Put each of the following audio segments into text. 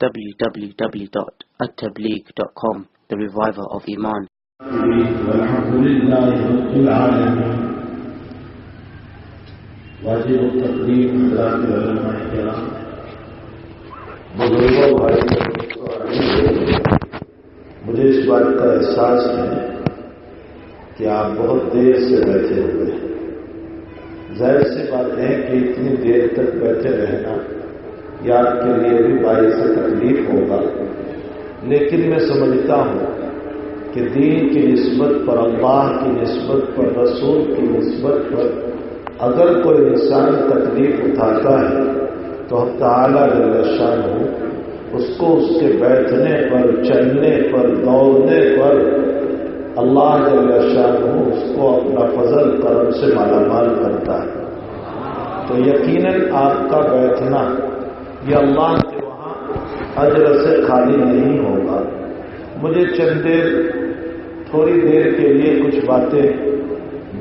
www.attableek.com, the reviver of Iman. والحمدللہ رب العالمین. واجب التقدیم حضرات علماء کرام، بزرگوں، بھائیوں، مجھے اس بات کا احساس ہے کہ آپ بہت دیر سے بیٹھے ہوئے ہیں. ظاہر سی بات ہے کہ اتنی دیر تک بیٹھے رہنا یہ آپ کے لیے بھی باعث تکلیف ہوگا، لیکن میں سمجھتا ہوں کہ دین کی نسبت پر، اللہ کی نسبت پر، رسول کی نسبت پر اگر کوئی انسان تکلیف اٹھاتا ہے تو ہم تعالیٰ جل شانہ اس کو اس کے بیٹھنے پر، چلنے پر، دوڑنے پر اللہ جل شانہ اس کو اپنا فضل کرم سے مالا مال کرتا ہے. تو یقیناً آپ کا بیٹھنا یہ اللہ کے وہاں اجر سے خالی نہیں ہوگا. مجھے چند دیر، تھوڑی دیر کے لیے کچھ باتیں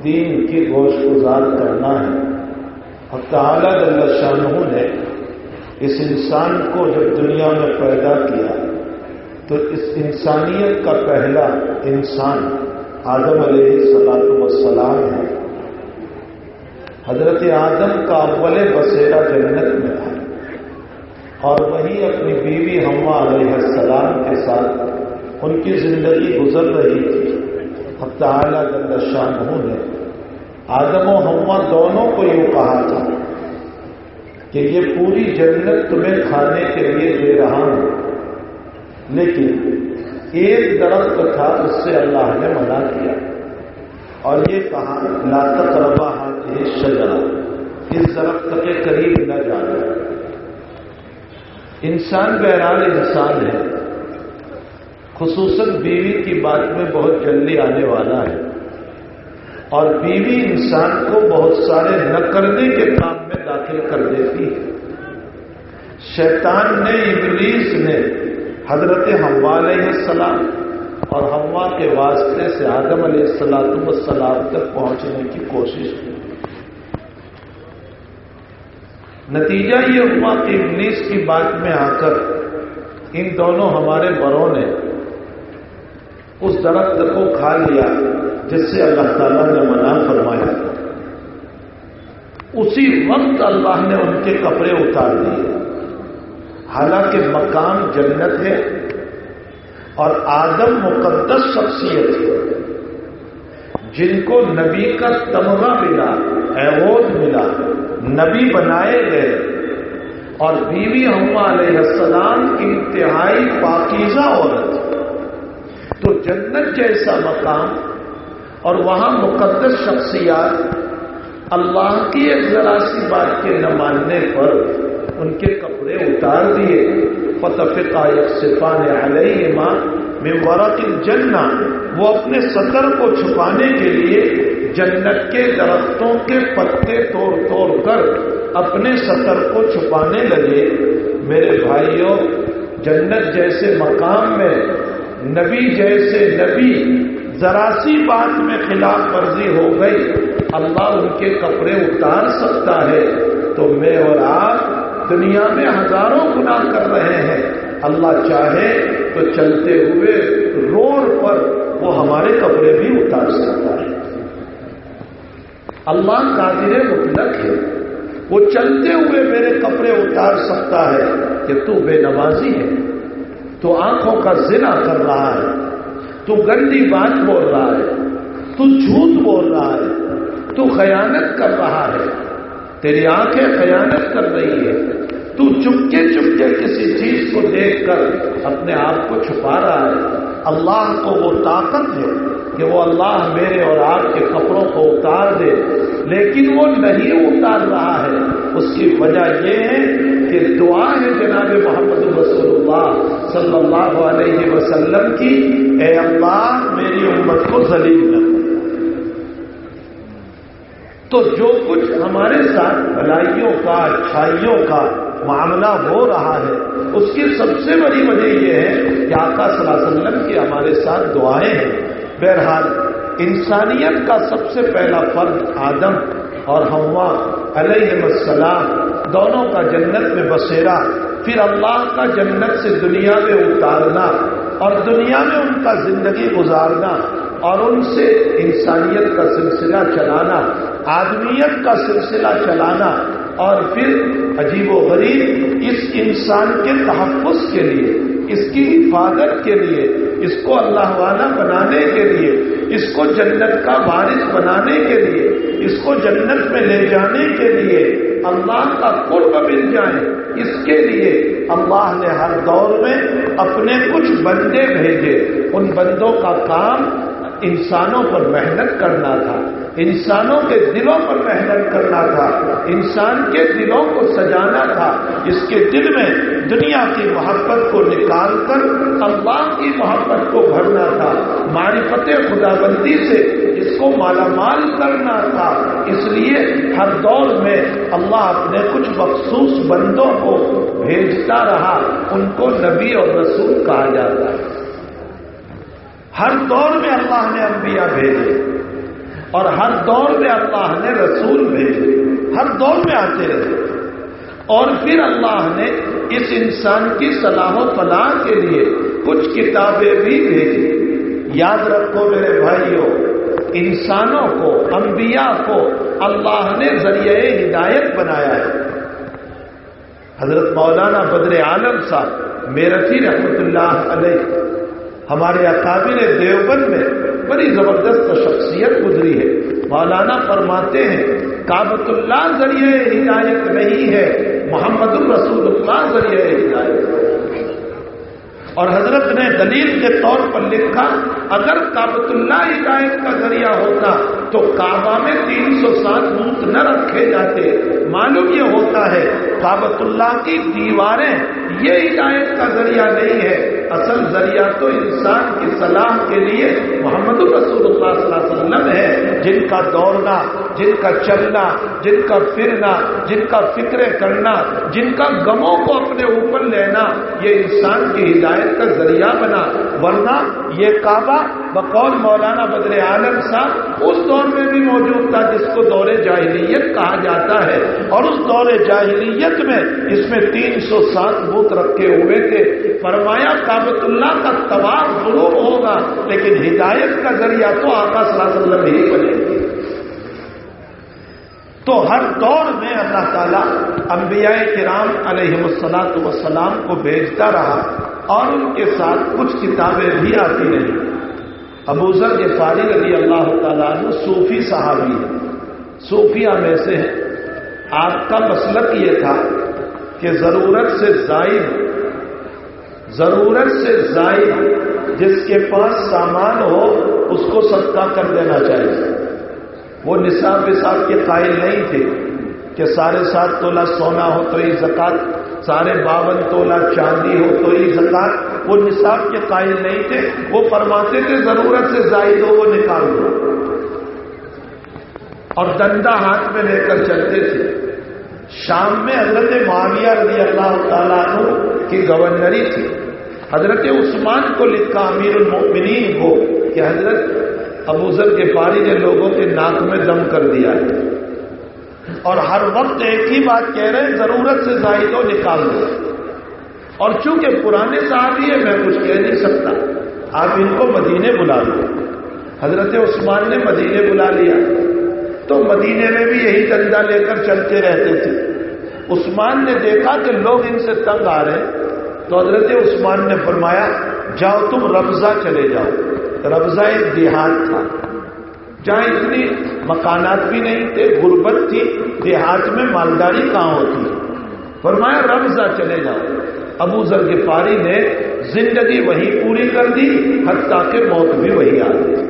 دین کی گوش گزار کرنا ہے. اور تعالیٰ جل شانہ نے اس انسان کو جب دنیا میں پیدا کیا تو اس انسانیت کا پہلا انسان آدم علیہ السلام ہے. حضرت آدم کا اول بسیرا جنت میں تھا اور وہی اپنی بیوی حوا علیہ السلام کے ساتھ ان کی زندگی گزر رہی تھی. اب تعالیٰ جل شانہ نے آدم و حوا دونوں کو یوں کہا تھا کہ یہ پوری جنت تمہیں کھانے کے لیے دے رہا ہوں، لیکن ایک درخت تھا اس سے اللہ نے منع کیا اور یہ کہا لا تقربا هذه الشجرہ، اس درخت کے قریب نہ جانا. انسان بہرحال انسان ہے، خصوصاً بیوی کی بات میں بہت جلدی آنے والا ہے، اور بیوی انسان کو بہت سارے نہ کرنے کے کام میں داخل کر دیتی ہے. شیطان نے، ابلیس نے حضرت حوا علیہ السلام اور حوا کے واسطے سے آدم علیہ السلام تک پہنچنے کی کوشش کی. نتیجہ یہ ہوا کہ ابلیس کی بات میں آ کر ان دونوں ہمارے بڑوں نے اس درخت کو کھا لیا جس سے اللہ تعالیٰ نے منع فرمایا. اسی وقت اللہ نے ان کے کپڑے اتار دیے. حالانکہ مقام جنت ہے اور آدم مقدس شخصیت ہے جن کو نبی کا تمغہ ملا، ایوارڈ ملا، نبی بنائے گئے، اور بیوی حوا علیہ السلام انتہائی پاکیزہ عورت. تو جنت جیسا مقام اور وہاں مقدس شخصیات، اللہ کی ایک ذرا سی بات کے نہ ماننے پر ان کے کپڑے اتار دیے. فطفقا یخصفان علیہما من ورق الجنہ، وہ اپنے سطر کو چھپانے کے لیے جنت کے درختوں کے پتے توڑ توڑ کر اپنے سطر کو چھپانے لگے. میرے بھائیوں، جنت جیسے مقام میں نبی جیسے نبی ذرا سی بات میں خلاف ورزی ہو گئی، اللہ ان کے کپڑے اتار سکتا ہے. تو میں اور آپ دنیا میں ہزاروں گناہ کر رہے ہیں، اللہ چاہے تو چلتے ہوئے روڈ پر وہ ہمارے کپڑے بھی اتار سکتا ہے. اللہ قادر مطلق ہے، وہ چلتے ہوئے میرے کپڑے اتار سکتا ہے. کہ تو بے نمازی ہے، تو آنکھوں کا زنا کر رہا ہے، تو گندی بات بول رہا ہے، تو جھوٹ بول رہا ہے، تو خیانت کر رہا ہے، تیری آنکھیں خیانت کر رہی ہے، تو چپکے چپکے کسی چیز کو دیکھ کر اپنے آپ کو چھپا رہا ہے. اللہ کو وہ طاقت ہے کہ وہ اللہ میرے اور آپ کے کپڑوں کو اتار دے، لیکن وہ نہیں اتار رہا ہے. اس کی وجہ یہ ہے کہ دعا ہے جناب محمد رسول اللہ صلی اللہ علیہ وسلم کی، اے اللہ میری امت کو ذلیل نہ کر. تو جو کچھ ہمارے ساتھ بھلائیوں کا، اچھائیوں کا معاملہ ہو رہا ہے، اس کی سب سے بڑی وجہ یہ ہے کہ آقا صلی اللہ علیہ وسلم کی ہمارے ساتھ دعائیں ہیں. بہرحال انسانیت کا سب سے پہلا فرد آدم اور حوا علیہ السلام دونوں کا جنت میں بسیرا پھر اللہ کا جنت سے دنیا میں اتارنا اور دنیا میں ان کا زندگی گزارنا اور ان سے انسانیت کا سلسلہ چلانا، آدمیت کا سلسلہ چلانا، اور پھر عجیب و غریب اس انسان کے تحفظ کے لیے، اس کی حفاظت کے لیے، اس کو اللہ والا بنانے کے لیے، اس کو جنت کا وارث بنانے کے لیے، اس کو جنت میں لے جانے کے لیے، اللہ کا قرب مل جائے، اس کے لیے اللہ نے ہر دور میں اپنے کچھ بندے بھیجے۔ ان بندوں کا کام انسانوں پر محنت کرنا تھا، انسانوں کے دلوں پر محنت کرنا تھا، انسان کے دلوں کو سجانا تھا، اس کے دل میں دنیا کی محبت کو نکال کر اللہ کی محبت کو بھرنا تھا، معرفت خداوندی سے اس کو مالا مال کرنا تھا۔ اس لیے ہر دور میں اللہ اپنے کچھ مخصوص بندوں کو بھیجتا رہا، ان کو نبی اور رسول کہا جاتا ہے۔ ہر دور میں اللہ نے انبیاء بھیجے اور ہر دور میں اللہ نے رسول بھیجے، ہر دور میں آتے رہے، اور پھر اللہ نے اس انسان کی صلاح و فلاح کے لیے کچھ کتابیں بھی بھیجی۔ یاد رکھو میرے بھائیوں، انسانوں کو، انبیاء کو اللہ نے ذریعہ ہدایت بنایا ہے۔ حضرت مولانا بدر عالم صاحب میرٹھی رحمۃ اللہ علیہ ہمارے اکابر دیوبند میں بڑی زبردست شخصیت گزری ہے۔ مولانا فرماتے ہیں کعبۃ اللہ ذریعہ ہدایت نہیں ہے، محمد الرسول اللہ ذریعہ ہدایت ہے۔ اور حضرت نے دلیل کے طور پر لکھا اگر کعبۃ اللہ ہدایت کا ذریعہ ہوتا تو کعبہ میں 307 بت نہ رکھے جاتے۔ معلوم یہ ہوتا ہے کعبۃ اللہ کی دیواریں یہ ہدایت کا ذریعہ نہیں ہے، اصل ذریعہ تو انسان کی صلاح کے لیے محمد الرسول اللہ صلی اللہ علیہ وسلم ہے، جن کا دوڑنا، جن کا چلنا، جن کا پھرنا، جن کا فکر کرنا، جن کا غموں کو اپنے اوپر لینا، یہ انسان کی ہدایت کا ذریعہ بنا۔ ورنہ یہ کعبہ بقول مولانا بدر عالم صاحب اس دور میں بھی موجود تھا جس کو دور جاہلیت کہا جاتا ہے، اور اس دور جاہلیت میں اس میں 307 بت رکھے ہوئے تھے۔ فرمایا کعبۃ اللہ کا طواف ضرور ہوگا لیکن ہدایت کا ذریعہ تو آقا صلی اللہ علیہ وسلم ہی بنے گی۔ تو ہر دور میں اللہ تعالیٰ انبیاء کرام علیہم الصلاۃ والسلام کو بھیجتا رہا اور ان کے ساتھ کچھ کتابیں بھی آتی رہی۔ ابو ذر غفاری رضی اللہ تعالیٰ عنہ صوفی صحابی ہیں، صوفیہ میں سے ہیں۔ آپ کا مسلک یہ تھا کہ ضرورت سے زائد جس کے پاس سامان ہو اس کو صدقہ کر دینا چاہیے۔ وہ نصاب وصاب کے قائل نہیں تھے کہ 7.5 تولہ سونا ہو تو ہی زکات، 52 تولہ چاندی ہو تو ہی زکات، وہ نصاب کے قائل نہیں تھے۔ وہ فرماتے تھے ضرورت سے زائد ہو وہ نکال دو، اور ڈنڈا ہاتھ میں لے کر چلتے تھے۔ شام میں حضرت معاویہ رضی اللہ تعالیٰ عنہ کی گورنری تھی، حضرت عثمان کو لکھا امیر المؤمنین کو کہ حضرت ابو ذر غفاری نے لوگوں کے ناک میں دم کر دیا ہے، اور ہر وقت ایک ہی بات کہہ رہے ہیں ضرورت سے زائد ہو نکال دو۔ اور چونکہ پرانے صحابی ہیں میں کچھ کہہ نہیں سکتا، آپ ان کو مدینے بلا لو۔ حضرت عثمان نے مدینے بلا لیا تو مدینے میں بھی یہی ڈنڈا لے کر چلتے رہتے تھے۔ عثمان نے دیکھا کہ لوگ ان سے تنگ آ رہے ہیں تو حضرت عثمان نے فرمایا جاؤ تم ربضہ چلے جاؤ۔ ربضہ ایک دیہات تھا جہاں اتنی مکانات بھی نہیں تھے، غربت تھی، دیہات میں مالداری کہاں ہوتی، فرمایا ربضہ چلے جاؤ۔ ابو ذر غفاری نے زندگی وہی پوری کر دی، حتیٰ کہ موت بھی وہی آ گئی،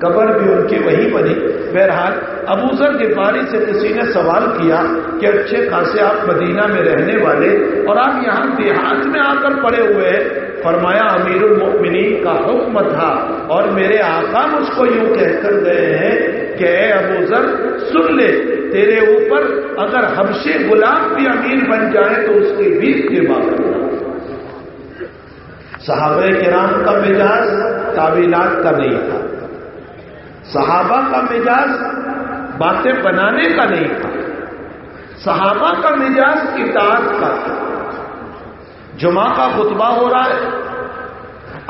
قبر بھی ان کی وہی بنی۔ بہرحال ابو ذر غفاری سے کسی نے سوال کیا کہ اچھے خاصے آپ مدینہ میں رہنے والے اور آپ یہاں دیہات میں آ کر پڑے ہوئے ہیں۔ فرمایا امیر المؤمنین کا حکم تھا اور میرے آقا مجھ کو یوں کہہ کر گئے ہیں کہ اے ابو ذر سن لے، تیرے اوپر اگر حبشی غلام بھی امیر بن جائے تو اس کی بھی اتباع کرنا۔ صحابہ کرام کا مزاج تعویلات کا نہیں تھا، صحابہ کا مزاج باتیں بنانے کا نہیں تھا، صحابہ کا مزاج اطاعت کا تھا۔ جمعہ کا خطبہ ہو رہا ہے،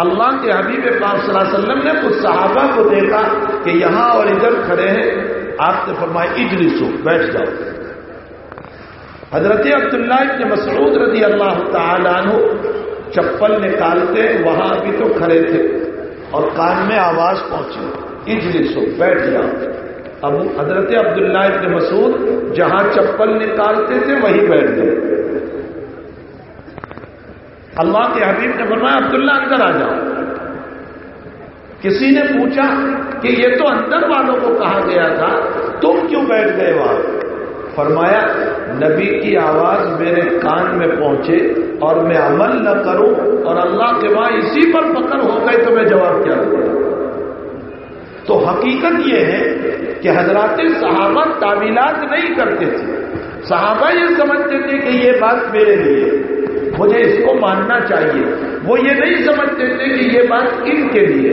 اللہ کے حبیب پاک صلی اللہ علیہ وسلم نے کچھ صحابہ کو دیکھا کہ یہاں اور ادھر کھڑے ہیں، آپ نے فرمایا اجلسو، بیٹھ جاؤ۔ حضرت عبداللہ ابن مسعود رضی اللہ تعالی عنہ چپل نکالتے وہاں بھی تو کھڑے تھے اور کان میں آواز پہنچی اجلسو، بیٹھ جاؤ۔ اب حضرت عبداللہ ابن مسعود جہاں چپل نکالتے تھے وہیں بیٹھ گئے۔ اللہ کے حبیب نے فرمایا عبداللہ اندر آ جاؤ۔ کسی نے پوچھا کہ یہ تو اندر والوں کو کہا گیا تھا، تم کیوں بیٹھ گئے وہاں؟ فرمایا نبی کی آواز میرے کان میں پہنچے اور میں عمل نہ کروں اور اللہ کے وہاں اسی پر پکڑ ہو گئے تو میں جواب کیا دوں؟ تو حقیقت یہ ہے کہ حضرات صحابہ تعویلات نہیں کرتے تھے۔ صحابہ یہ سمجھتے تھے کہ یہ بات میرے لیے، مجھے اس کو ماننا چاہیے۔ وہ یہ نہیں سمجھتے تھے کہ یہ بات ان کے لیے،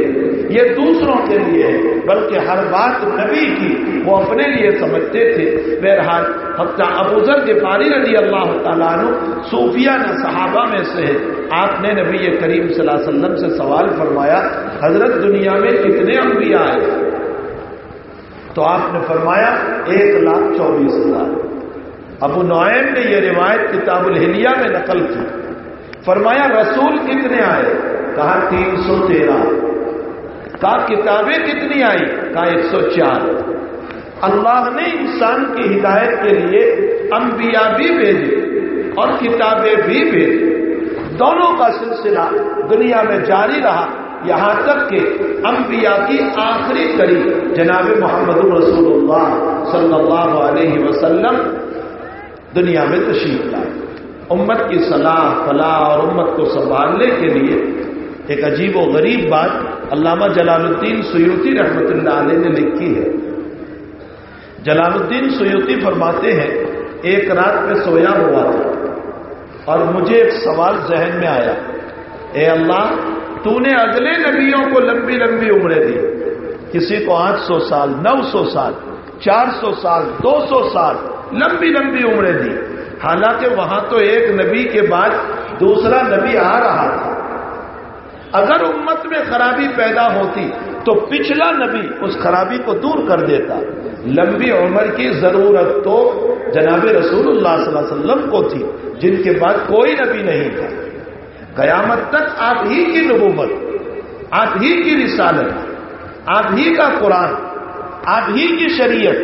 یہ دوسروں کے لیے ہے، بلکہ ہر بات نبی کی وہ اپنے لیے سمجھتے تھے۔ بہرحال حضرت ابو ذر غفاری رضی اللہ تعالیٰ عنہ صوفیہ نہ صحابہ میں سے ہے۔ آپ نے نبی کریم صلی اللہ علیہ وسلم سے سوال فرمایا حضرت دنیا میں کتنے انبیاء ہیں؟ تو آپ نے فرمایا 1,24,000۔ ابو نعیم نے یہ روایت کتاب الحلیہ میں نقل کی۔ فرمایا رسول کتنے آئے؟ کہا 313۔ کہا کتابیں کتنی آئی؟ کہا 104۔ اللہ نے انسان کی ہدایت کے لیے انبیاء بھی بھیجے اور کتابیں بھی بھیجی، دونوں کا سلسلہ دنیا میں جاری رہا یہاں تک کہ انبیاء کی آخری کڑی جناب محمد رسول اللہ صلی اللہ علیہ وسلم دنیا میں تشریف لائے۔ امت کی صلاح فلاح اور امت کو سنبھالنے کے لیے ایک عجیب و غریب بات علامہ جلال الدین سیوطی رحمۃ اللہ علیہ نے لکھی ہے۔ جلال الدین سیوطی فرماتے ہیں ایک رات میں سویا ہوا تھا اور مجھے ایک سوال ذہن میں آیا، اے اللہ تو نے اگلے نبیوں کو لمبی لمبی عمریں دی، کسی کو 800 سال 900 سال 400 سال 200 سال لمبی لمبی عمریں دی، حالانکہ وہاں تو ایک نبی کے بعد دوسرا نبی آ رہا تھا۔ اگر امت میں خرابی پیدا ہوتی تو پچھلا نبی اس خرابی کو دور کر دیتا۔ لمبی عمر کی ضرورت تو جناب رسول اللہ صلی اللہ علیہ وسلم کو تھی، جن کے بعد کوئی نبی نہیں تھا۔ قیامت تک آپ ہی کی نبوت، آپ ہی کی رسالت، آپ ہی کا قرآن، آپ ہی کی شریعت،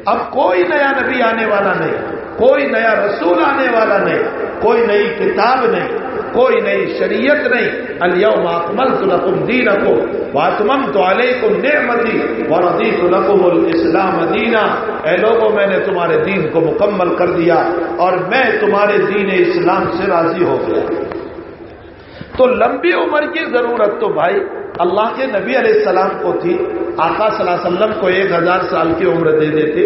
اب کوئی نیا نبی آنے والا نہیں، کوئی نیا رسول آنے والا نہیں، کوئی نئی کتاب نہیں، کوئی نئی شریعت نہیں۔ الیوم اکملت لکم دینکم واتممت علیکم نعمتی ورضیت لکم الاسلام دینا۔ اے لوگوں میں نے تمہارے دین کو مکمل کر دیا اور میں تمہارے دین اسلام سے راضی ہو گیا۔ تو لمبی عمر کی ضرورت تو بھائی اللہ کے نبی علیہ السلام کو تھی۔ آقا صلی اللہ علیہ وسلم کو 1000 سال کی عمر دے دیتے،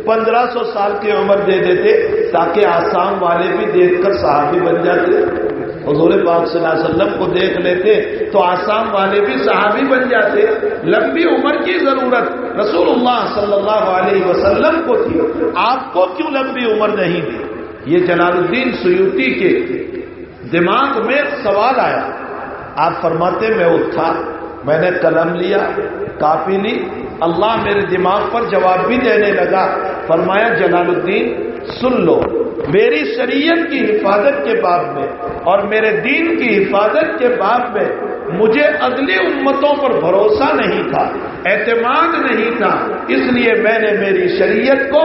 1500 سال کی عمر دے دیتے تاکہ آسام والے بھی دیکھ کر صحابی بن جاتے۔ حضور پاک صلی اللہ علیہ وسلم کو دیکھ لیتے تو آسام والے بھی صحابی بن جاتے۔ لمبی عمر کی ضرورت رسول اللہ صلی اللہ علیہ وسلم کو تھی، آپ کو کیوں لمبی عمر نہیں دی؟ یہ جلال الدین سیوطی کے دماغ میں سوال آیا۔ آپ فرماتے میں اٹھا، میں نے قلم لیا، کاپی لی، اللہ میرے دماغ پر جواب بھی دینے لگا۔ فرمایا جلال الدین سن لو، میری شریعت کی حفاظت کے باب میں اور میرے دین کی حفاظت کے باب میں مجھے اگلی امتوں پر بھروسہ نہیں تھا، اعتماد نہیں تھا، اس لیے میں نے میری شریعت کو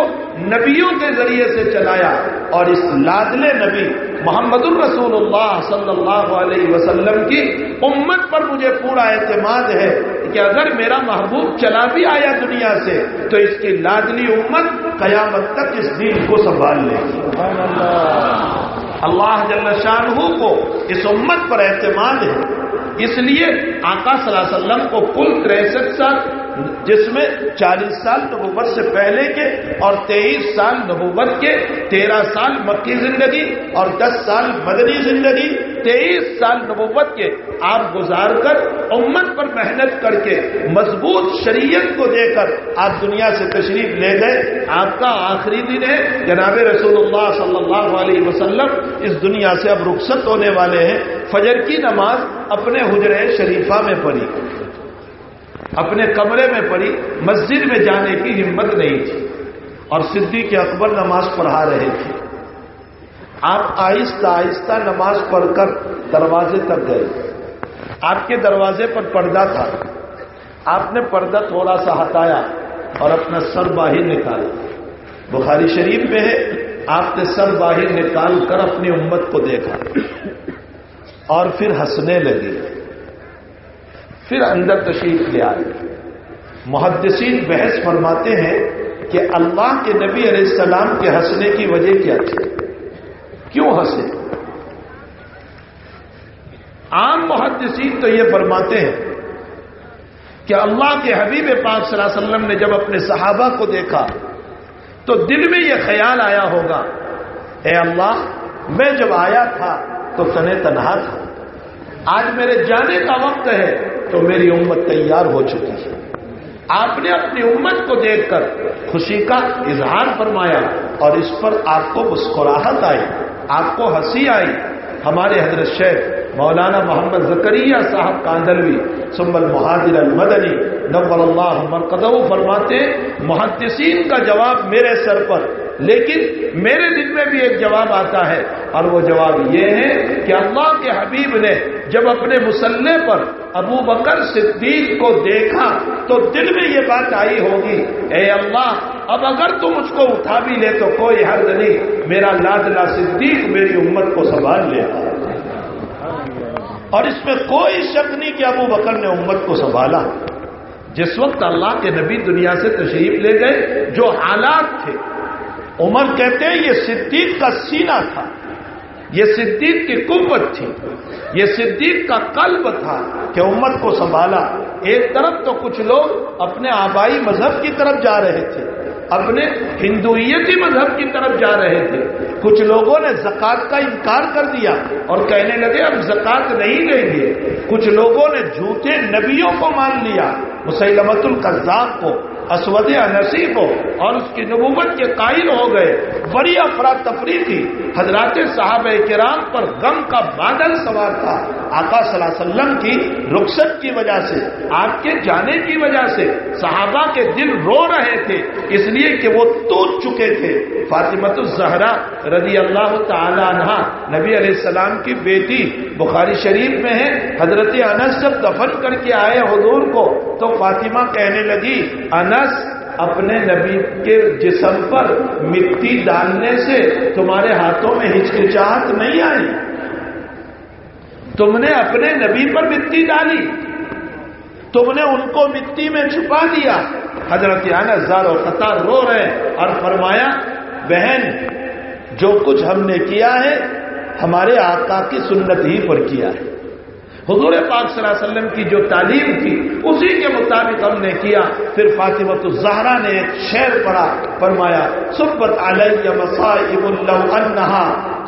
نبیوں کے ذریعے سے چلایا اور اس لاڈلے نبی محمد الرسول اللہ صلی اللہ علیہ وسلم کی امت پر مجھے پورا اعتماد ہے کہ اگر میرا محبوب چلا بھی آیا دنیا سے تو اس کی لاڈلی امت قیامت تک اس دین کو سنبھال لے گی۔ اللہ جل شانہ کو اس امت پر اعتماد ہے، اس لیے آقا صلی اللہ علیہ وسلم کو کل 63 سال جس میں 40 سال نبوت سے پہلے کے اور 23 سال نبوت کے، 13 سال مکی زندگی اور 10 سال مدنی زندگی، 23 سال نبوت کے آپ گزار کر امت پر محنت کر کے مضبوط شریعت کو دے کر آپ دنیا سے تشریف لے گئے. آپ کا آخری دن ہے. جناب رسول اللہ صلی اللہ علیہ وسلم اس دنیا سے اب رخصت ہونے والے ہیں. فجر کی نماز اپنے حجرہ شریفہ میں پڑھی، اپنے کمرے میں پڑھی، مسجد میں جانے کی ہمت نہیں تھی، اور صدیق اکبر نماز پڑھا رہے تھے. آپ آہستہ آہستہ نماز پڑھ کر دروازے تک گئے. آپ کے دروازے پر پردہ تھا. آپ نے پردہ تھوڑا سا ہٹایا اور اپنا سر باہر نکالا. بخاری شریف میں ہے، آپ نے سر باہر نکال کر اپنی امت کو دیکھا اور پھر ہنسنے لگے. پھر اندر تشریف لے آئے. محدثین بحث فرماتے ہیں کہ اللہ کے نبی علیہ السلام کے ہنسنے کی وجہ کیا تھی؟ کیوں ہنسے؟ عام محدثین تو یہ فرماتے ہیں کہ اللہ کے حبیب پاک صلی اللہ علیہ وسلم نے جب اپنے صحابہ کو دیکھا تو دل میں یہ خیال آیا ہوگا، اے اللہ، میں جب آیا تھا تو تنہا تھا، آج میرے جانے کا وقت ہے تو میری امت تیار ہو چکی ہے. آپ نے اپنی امت کو دیکھ کر خوشی کا اظہار فرمایا اور اس پر آپ کو مسکراہٹ آئی، آپ کو ہنسی آئی. ہمارے حضرت شیخ مولانا محمد زکریا صاحب کاندلوی ثم المہاجر المدنی نور اللہ مرقدہ فرماتے، محدثین کا جواب میرے سر پر، لیکن میرے دل میں بھی ایک جواب آتا ہے، اور وہ جواب یہ ہے کہ اللہ کے حبیب نے جب اپنے مصلی پر ابو بکر صدیق کو دیکھا تو دل میں یہ بات آئی ہوگی، اے اللہ، اب اگر تم مجھ کو اٹھا بھی لے تو کوئی حرج نہیں، میرا لاڈلا صدیق میری امت کو سنبھال لے گا. اور اس میں کوئی شک نہیں کہ ابو بکر نے امت کو سنبھالا. جس وقت اللہ کے نبی دنیا سے تشریف لے گئے، جو حالات تھے، عمر کہتے ہیں یہ صدیق کا سینہ تھا، یہ صدیق کی قوت تھی، یہ صدیق کا قلب تھا کہ امت کو سنبھالا. ایک طرف تو کچھ لوگ اپنے آبائی مذہب کی طرف جا رہے تھے، اپنے ہندویتی مذہب کی طرف جا رہے تھے. کچھ لوگوں نے زکوٰۃ کا انکار کر دیا اور کہنے لگے ہم زکوٰۃ نہیں دیں گے. کچھ لوگوں نے جھوٹے نبیوں کو مان لیا، مسیلمۃ الکذاب کو، اسود عنسی کو، اور اس کی نبوت کے قائل ہو گئے. بڑی افراتفری تھی. حضرات صحابہ کرام پر غم کا بادل سوار تھا. آقا صلی اللہ علیہ وسلم کی رخصت کی وجہ سے، آپ کے جانے کی وجہ سے صحابہ کے دل رو رہے تھے، اس لیے کہ وہ ٹوٹ چکے تھے. فاطمہ الزہرا رضی اللہ تعالی عنہ نبی علیہ السلام کی بیٹی، بخاری شریف میں ہے، حضرت انس جب دفن کر کے آئے حضور کو تو فاطمہ کہنے لگی، انس، اپنے نبی کے جسم پر مٹی ڈالنے سے تمہارے ہاتھوں میں ہچکچاہٹ نہیں آئی؟ تم نے اپنے نبی پر مٹی ڈالی، تم نے ان کو مٹی میں چھپا دیا. حضرت انس زار و قطار رو رہے اور فرمایا، بہن، جو کچھ ہم نے کیا ہے ہمارے آقا کی سنت ہی پر کیا ہے. حضور پاک صلی اللہ علیہ وسلم کی جو تعلیم تھی اسی کے مطابق ہم نے کیا. پھر فاطمہ الزہرا نے ایک شعر پڑھا، فرمایا، صبت علی مصائب لو انہا،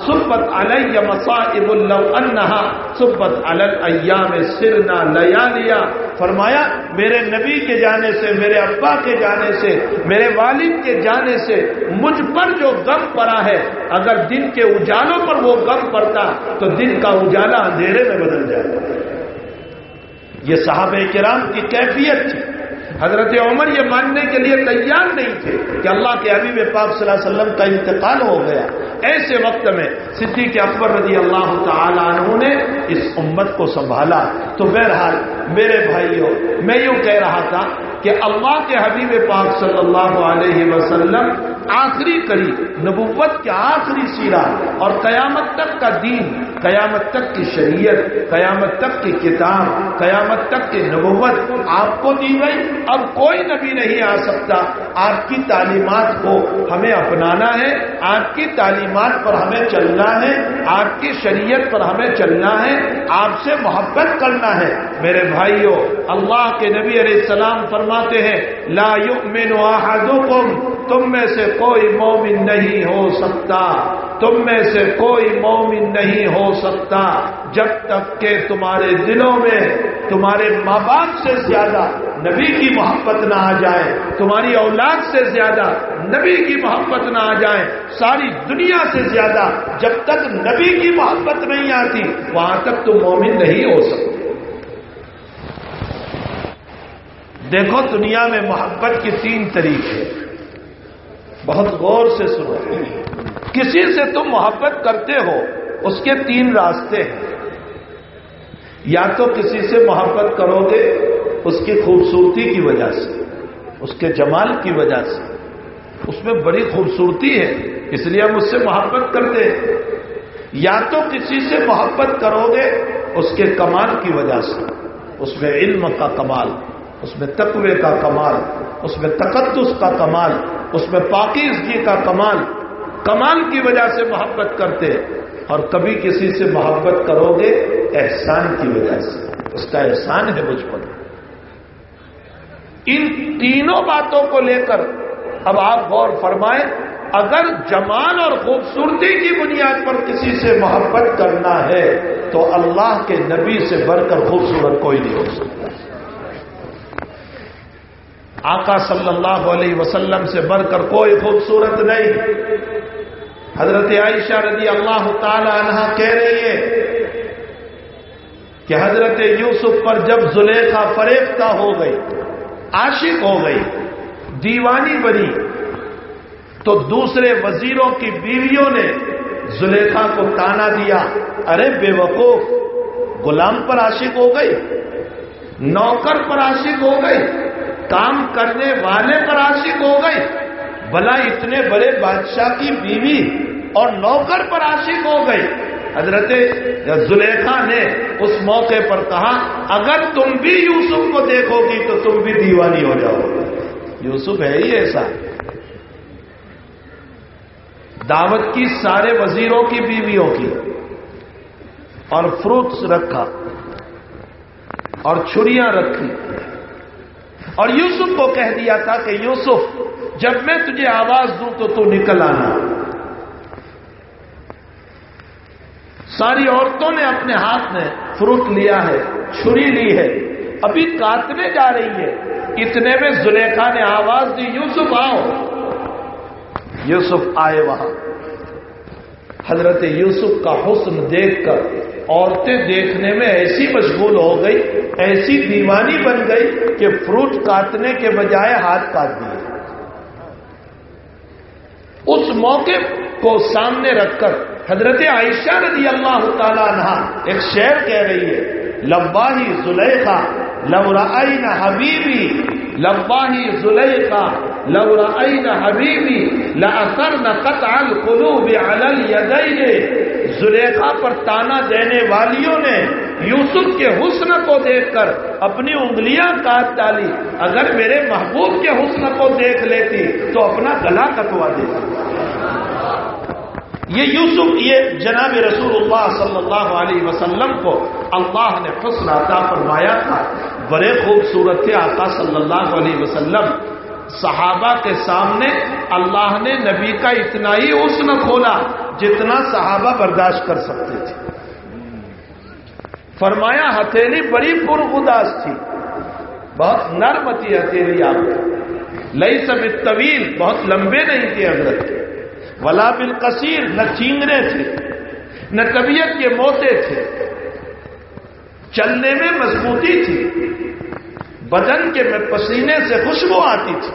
صبت علی مصائب لو انہا، صبت علی الایام سرنا لیالیا. فرمایا، میرے نبی کے جانے سے، میرے ابا کے جانے سے، میرے والد کے جانے سے مجھ پر جو غم پڑا ہے، اگر دن کے اجالوں پر وہ غم پڑتا تو دن کا اجالا اندھیرے میں بدل جاتا. یہ صحابہ کرام کی کیفیت تھی. حضرت عمر یہ ماننے کے لیے تیار نہیں تھے کہ اللہ کے حبیب پاک صلی اللہ علیہ وسلم کا انتقال ہو گیا. ایسے وقت میں صدیق اکبر رضی اللہ تعالی عنہ نے اس امت کو سنبھالا. تو بہرحال میرے بھائیوں، میں یوں کہہ رہا تھا کہ اللہ کے حبیب پاک صلی اللہ علیہ وسلم آخری کڑی، نبوت کے آخری سیرہ اور قیامت تک کا دین قیامت تک کی شریعت، قیامت تک کی کتاب، قیامت تک کی نبوت آپ کو دی گئی. اب کوئی نبی نہیں آ سکتا. آپ کی تعلیمات کو ہمیں اپنانا ہے، آپ کی تعلیمات پر ہمیں چلنا ہے، آپ کی شریعت پر ہمیں چلنا ہے، آپ سے محبت کرنا ہے. میرے بھائیو، اللہ کے نبی علیہ السلام فرماتے ہیں لا یؤمن احدکم، تم میں سے کوئی مومن نہیں ہو سکتا، تم میں سے کوئی مومن نہیں ہو سکتا جب تک کہ تمہارے دلوں میں تمہارے ماں باپ سے زیادہ نبی کی محبت نہ آ جائے، تمہاری اولاد سے زیادہ نبی کی محبت نہ آ جائے، ساری دنیا سے زیادہ جب تک نبی کی محبت نہیں آتی وہاں تک تم مومن نہیں ہو سکتے. دیکھو دنیا میں محبت کی 3 طریقے، بہت غور سے سنو. کسی سے تم محبت کرتے ہو اس کے 3 راستے ہیں. یا تو کسی سے محبت کرو گے اس کی خوبصورتی کی وجہ سے، اس کے جمال کی وجہ سے، اس میں بڑی خوبصورتی ہے اس لیے ہم اس سے محبت کرتے ہیں. یا تو کسی سے محبت کرو گے اس کے کمال کی وجہ سے، اس میں علم کا کمال، اس میں تقوی کا کمال، اس میں تقدس کا کمال، اس میں پاکیزگی کا کمال کی وجہ سے محبت کرتے. اور کبھی کسی سے محبت کرو گے احسان کی وجہ سے، اس کا احسان ہے مجھ پر. ان تینوں باتوں کو لے کر اب آپ غور فرمائیں. اگر جمال اور خوبصورتی کی بنیاد پر کسی سے محبت کرنا ہے تو اللہ کے نبی سے بڑھ کر خوبصورت کوئی نہیں ہو سکتا. آقا صلی اللہ علیہ وسلم سے بڑھ کر کوئی خوبصورت نہیں. حضرت عائشہ رضی اللہ تعالی عنہا کہہ رہی ہے کہ حضرت یوسف پر جب زلیخا فریفتہ ہو گئی، عاشق ہو گئی، دیوانی بنی، تو دوسرے وزیروں کی بیویوں نے زلیخا کو تانا دیا، ارے بے وقوف، غلام پر عاشق ہو گئی، نوکر پر عاشق ہو گئی، کام کرنے والے پر عاشق ہو گئی، بھلا اتنے بڑے بادشاہ کی بیوی اور نوکر پر عاشق ہو گئی. حضرت زلیخا نے اس موقع پر کہا اگر تم بھی یوسف کو دیکھو گی تو تم بھی دیوانی ہو جاؤ گے. یوسف ہے ہی ایسا. دعوت کی سارے وزیروں کی بیویوں کی، اور فروٹس رکھا اور چھریاں رکھی، اور یوسف کو کہہ دیا تھا کہ یوسف جب میں تجھے آواز دوں تو تو نکل آنا. ساری عورتوں نے اپنے ہاتھ میں فروٹ لیا ہے، چھری لی ہے، ابھی کاٹنے جا رہی ہے. اتنے میں زلیخا نے آواز دی یوسف آؤ. یوسف آئے. وہاں حضرت یوسف کا حسن دیکھ کر عورتیں دیکھنے میں ایسی مشغول ہو گئی، ایسی دیوانی بن گئی کہ فروٹ کاٹنے کے بجائے ہاتھ کاٹ دیے. اس موقع کو سامنے رکھ کر حضرت عائشہ رضی اللہ تعالی عنہا ایک شعر کہہ رہی ہے لواہی زلیخا لو رأینا حبیبی، لواہی زلیخا لو رأینا حبیبی لأثرنا قطع القلوب علی الیدین. زلیخا پر تانا دینے والیوں نے یوسف کے حسن کو دیکھ کر اپنی انگلیاں کاٹ ڈالی. اگر میرے محبوب کے حسن کو دیکھ لیتی تو اپنا گلا کٹوا دیتی. یہ یوسف، یہ جناب رسول اللہ صلی اللہ علیہ وسلم کو اللہ نے حسن عطا فرمایا تھا. بڑے خوبصورت تھے آقا صلی اللہ علیہ وسلم. صحابہ کے سامنے اللہ نے نبی کا اتنا ہی حسن کھولا جتنا صحابہ برداشت کر سکتے تھے. فرمایا ہتھیلی بڑی پرغداز تھی، بہت نرم تھی ہتھیلی آپ کی. لیس بالطویل، بہت لمبے نہیں تھے حضرت. ولا بالقصیر، نہ چینگرے تھے، نہ طبیعت کے موتے تھے. چلنے میں مضبوطی تھی، بدن کے میں پسینے سے خوشبو آتی تھی.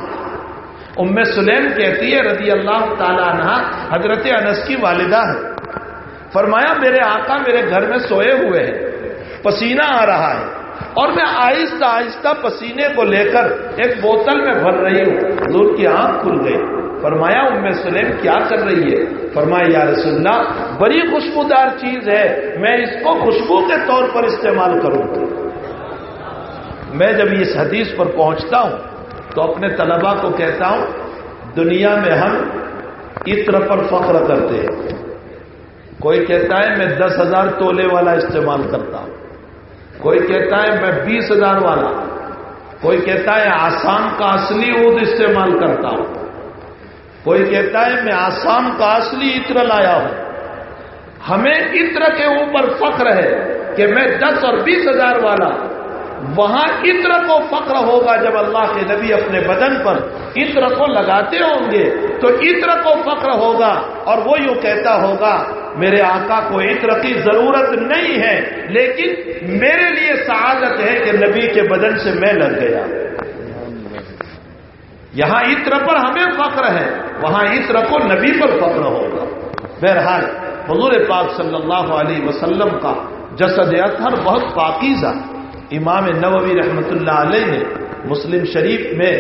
ام سلیم کہتی ہے رضی اللہ تعالی عنہ، حضرت انس کی والدہ ہے، فرمایا میرے آقا میرے گھر میں سوئے ہوئے ہیں، پسینہ آ رہا ہے اور میں آہستہ آہستہ پسینے کو لے کر ایک بوتل میں بھر رہی ہوں. حضور کی آنکھ کھل گئی. فرمایا ام سلیم کیا کر رہی ہے؟ فرمایا یا رسول اللہ بڑی خوشبودار چیز ہے، میں اس کو خوشبو کے طور پر استعمال کروں گی۔ میں جب اس حدیث پر پہنچتا ہوں تو اپنے طلباء کو کہتا ہوں دنیا میں ہم عطر پر فخر کرتے ہیں، کوئی کہتا ہے میں 10,000 تولے والا استعمال کرتا ہوں، کوئی کہتا ہے میں 20,000 والا، کوئی کہتا ہے آسام کا اصلی عود استعمال کرتا ہوں، کوئی کہتا ہے میں آسام کا اصلی عطر لایا ہوں۔ ہمیں عطر کے اوپر فخر ہے کہ میں 10 اور 20,000 والا، وہاں عطر کو فخر ہوگا جب اللہ کے نبی اپنے بدن پر عطر کو لگاتے ہوں گے تو عطر کو فخر ہوگا، اور وہ یوں کہتا ہوگا میرے آقا کو عطر کی ضرورت نہیں ہے، لیکن میرے لیے سعادت ہے کہ نبی کے بدن سے میں لگ گیا۔ یہاں عطر پر ہمیں فخر ہے، وہاں عطر کو نبی پر فخر ہوگا۔ بہرحال حضور پاک صلی اللہ علیہ وسلم کا جسد اطہر بہت پاکیزہ، امام نووی رحمۃ اللہ علیہ نے مسلم شریف میں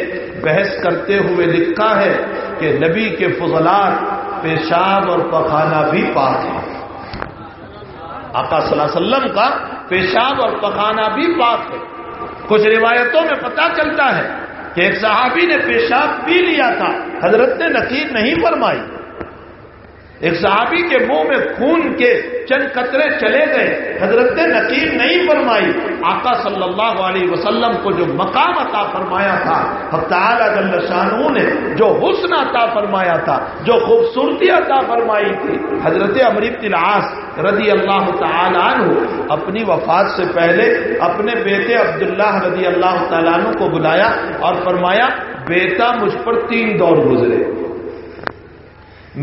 بحث کرتے ہوئے لکھا ہے کہ نبی کے فضلات پیشاب اور پخانہ بھی پاک ہے۔ آقا صلی اللہ علیہ وسلم کا پیشاب اور پخانہ بھی پاک ہے۔ کچھ روایتوں میں پتہ چلتا ہے کہ ایک صحابی نے پیشاب پی لیا تھا، حضرت نے نکیر نہیں فرمائی۔ ایک صحابی کے منہ میں خون کے چند قطرے چلے گئے، حضرت نے نکیر نہیں فرمائی۔ آقا صلی اللہ علیہ وسلم کو جو مقام عطا فرمایا تھا، حق تعالی جل شانہ نے جو حسن عطا فرمایا تھا، جو خوبصورتی عطا فرمائی تھی، حضرت عمرو بن العاص رضی اللہ تعالی عنہ اپنی وفات سے پہلے اپنے بیٹے عبداللہ رضی اللہ تعالی عنہ کو بلایا اور فرمایا بیٹا مجھ پر 3 دور گزرے۔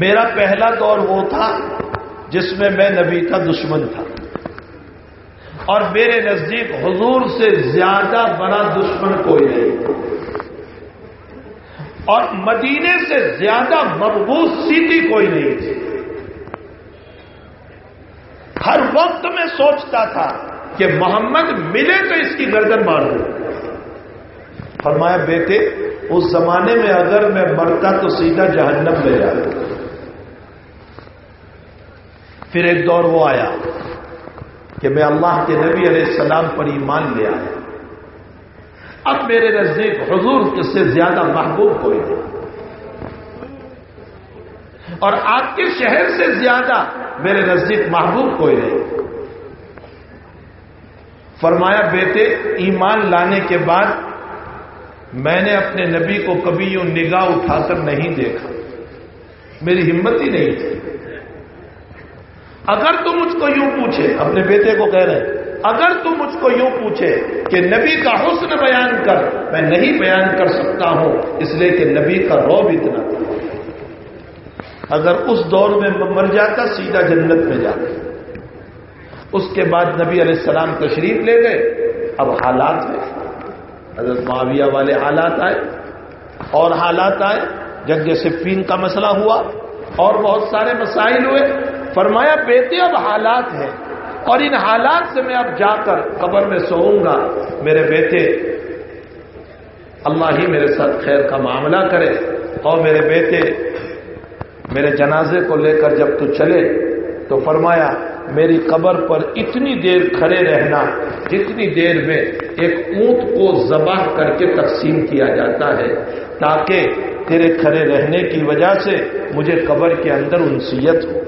میرا پہلا دور وہ تھا جس میں میں نبی کا دشمن تھا، اور میرے نزدیک حضور سے زیادہ بڑا دشمن کوئی نہیں، اور مدینے سے زیادہ مبغوض سیٹی کوئی نہیں تھی۔ ہر وقت میں سوچتا تھا کہ محمد ملے تو اس کی گردن ماروں۔ فرمایا بیٹے اس زمانے میں اگر میں مرتا تو سیدھا جہنم لے جاتا۔ پھر ایک دور وہ آیا کہ میں اللہ کے نبی علیہ السلام پر ایمان لے آیا۔ اب میرے نزدیک حضور سے زیادہ محبوب کوئی نہیں، اور آپ کے شہر سے زیادہ میرے نزدیک محبوب کوئی نہیں۔ فرمایا بیٹے ایمان لانے کے بعد میں نے اپنے نبی کو کبھی یوں نگاہ اٹھا کر نہیں دیکھا، میری ہمت ہی نہیں تھی۔ اگر تم مجھ کو یوں پوچھے، اپنے بیٹے کو کہہ رہے ہیں، اگر تم مجھ کو یوں پوچھے کہ نبی کا حسن بیان کر، میں نہیں بیان کر سکتا ہوں، اس لیے کہ نبی کا رعب اتنا تھا۔ اگر اس دور میں مر جاتا سیدھا جنت میں جاتا۔ اس کے بعد نبی علیہ السلام تشریف لے گئے۔ اب حالات ہیں، حضرت معاویہ والے حالات آئے، اور حالات آئے، جنگ صفین کا مسئلہ ہوا، اور بہت سارے مسائل ہوئے۔ فرمایا بیٹے اب حالات ہیں، اور ان حالات سے میں اب جا کر قبر میں سوؤں گا، میرے بیٹے اللہ ہی میرے ساتھ خیر کا معاملہ کرے، اور میرے بیٹے میرے جنازے کو لے کر جب تو چلے تو فرمایا میری قبر پر اتنی دیر کھڑے رہنا جتنی دیر میں ایک اونٹ کو ذبح کر کے تقسیم کیا جاتا ہے، تاکہ تیرے کھڑے رہنے کی وجہ سے مجھے قبر کے اندر انسیت ہو۔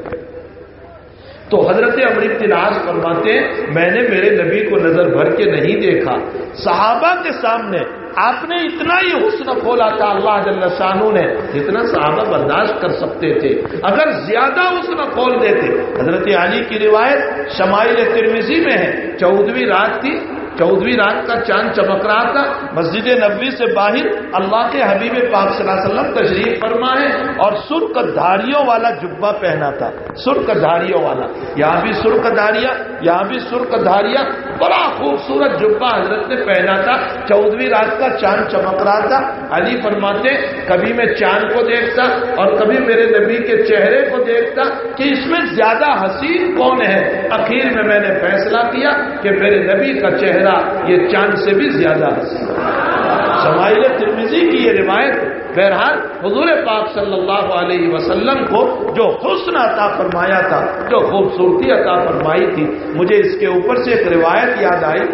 تو حضرت عمرو بن العاص فرماتے ہیں میں نے میرے نبی کو نظر بھر کے نہیں دیکھا، صحابہ کے سامنے آپ نے اتنا ہی حسن کھولا تھا اللہ جل شانہ نے جتنا صحابہ برداشت کر سکتے تھے، اگر زیادہ حسن کھول دیتے۔ حضرت علی کی روایت شمائل ترمذی میں ہے، 14ویں رات تھی، 14ویں رات کا چاند چمک رہا تھا، مسجد نبوی سے باہر اللہ کے حبیب پاک صلی اللہ علیہ وسلم تشریف فرما ہے، اور سرخ دھاریوں والا جبہ پہنا تھا، سرخ دھاریوں والا، یہاں بھی سرخ دھاریاں، یہاں بھی سرخ دھاریاں، بڑا خوبصورت جبہ حضرت نے پہنا تھا۔ 14ویں رات کا چاند چمک رہا تھا۔ علی فرماتے کبھی میں چاند کو دیکھتا اور کبھی میرے نبی کے چہرے کو دیکھتا کہ اس میں زیادہ حسین کون ہے۔ اخیر میں نے فیصلہ کیا کہ میرے نبی کا چہرہ یہ چاند سے بھی زیادہ حسین ہے۔ شمائل ترمذی کی یہ روایت. بہرحال حضور پاک صلی اللہ علیہ وسلم کو جو حسن عطا فرمایا تھا، جو خوبصورتی عطا فرمائی تھی، مجھے اس کے اوپر سے ایک روایت یاد آئی.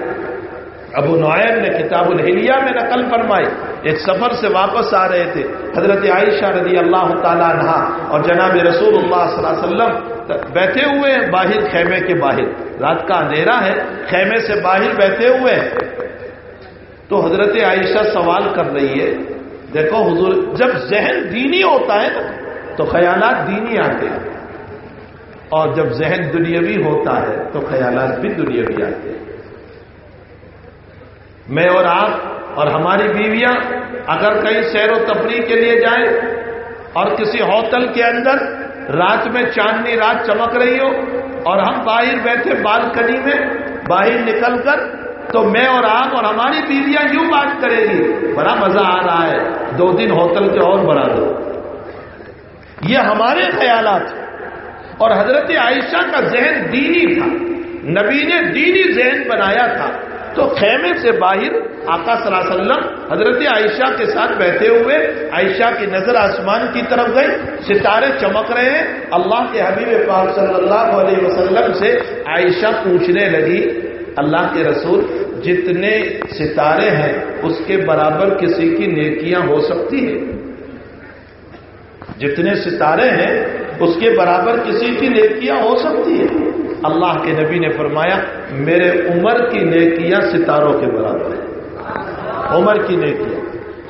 ابو نعیم نے کتاب الحلیہ میں نقل فرمائی. ایک سفر سے واپس آ رہے تھے حضرت عائشہ رضی اللہ تعالی عنہا اور جناب رسول اللہ صلی اللہ علیہ وسلم بیٹھے ہوئے ہیں باہر، خیمے کے باہر. رات کا اندھیرا ہے، خیمے سے باہر بیٹھے ہوئے ہیں. تو حضرت عائشہ سوال کر رہی ہے. دیکھو حضور، جب ذہن دینی ہوتا ہے نا تو خیالات دینی آتے ہیں، اور جب ذہن دنیاوی ہوتا ہے تو خیالات بھی دنیاوی آتے ہیں. میں اور آپ اور ہماری بیویاں اگر کہیں سیر و تفریح کے لیے جائیں اور کسی ہوٹل کے اندر رات میں چاندنی رات چمک رہی ہو اور ہم باہر بیٹھے بالکنی میں باہر نکل کر، تو میں اور آپ اور ہماری بیویاں یوں بات کریں گی، بڑا مزہ آ رہا ہے، 2 دن ہوٹل کے اور بڑھا دو. یہ ہمارے خیالات. اور حضرت عائشہ کا ذہن دینی تھا، نبی نے دینی ذہن بنایا تھا. تو خیمے سے باہر آقا صلی اللہ علیہ وسلم حضرت عائشہ کے ساتھ بیٹھے ہوئے، عائشہ کی نظر آسمان کی طرف گئی، ستارے چمک رہے ہیں. اللہ کے حبیب پاک صلی اللہ علیہ وسلم سے عائشہ پوچھنے لگی، اللہ کے رسول، جتنے ستارے ہیں اس کے برابر کسی کی نیکیاں ہو سکتی ہیں؟ جتنے ستارے ہیں اس کے برابر کسی کی نیکیاں ہو سکتی ہیں؟ اللہ کے نبی نے فرمایا، میرے عمر کی نیکیاں ستاروں کے برابر ہیں. عمر کی نیکیاں.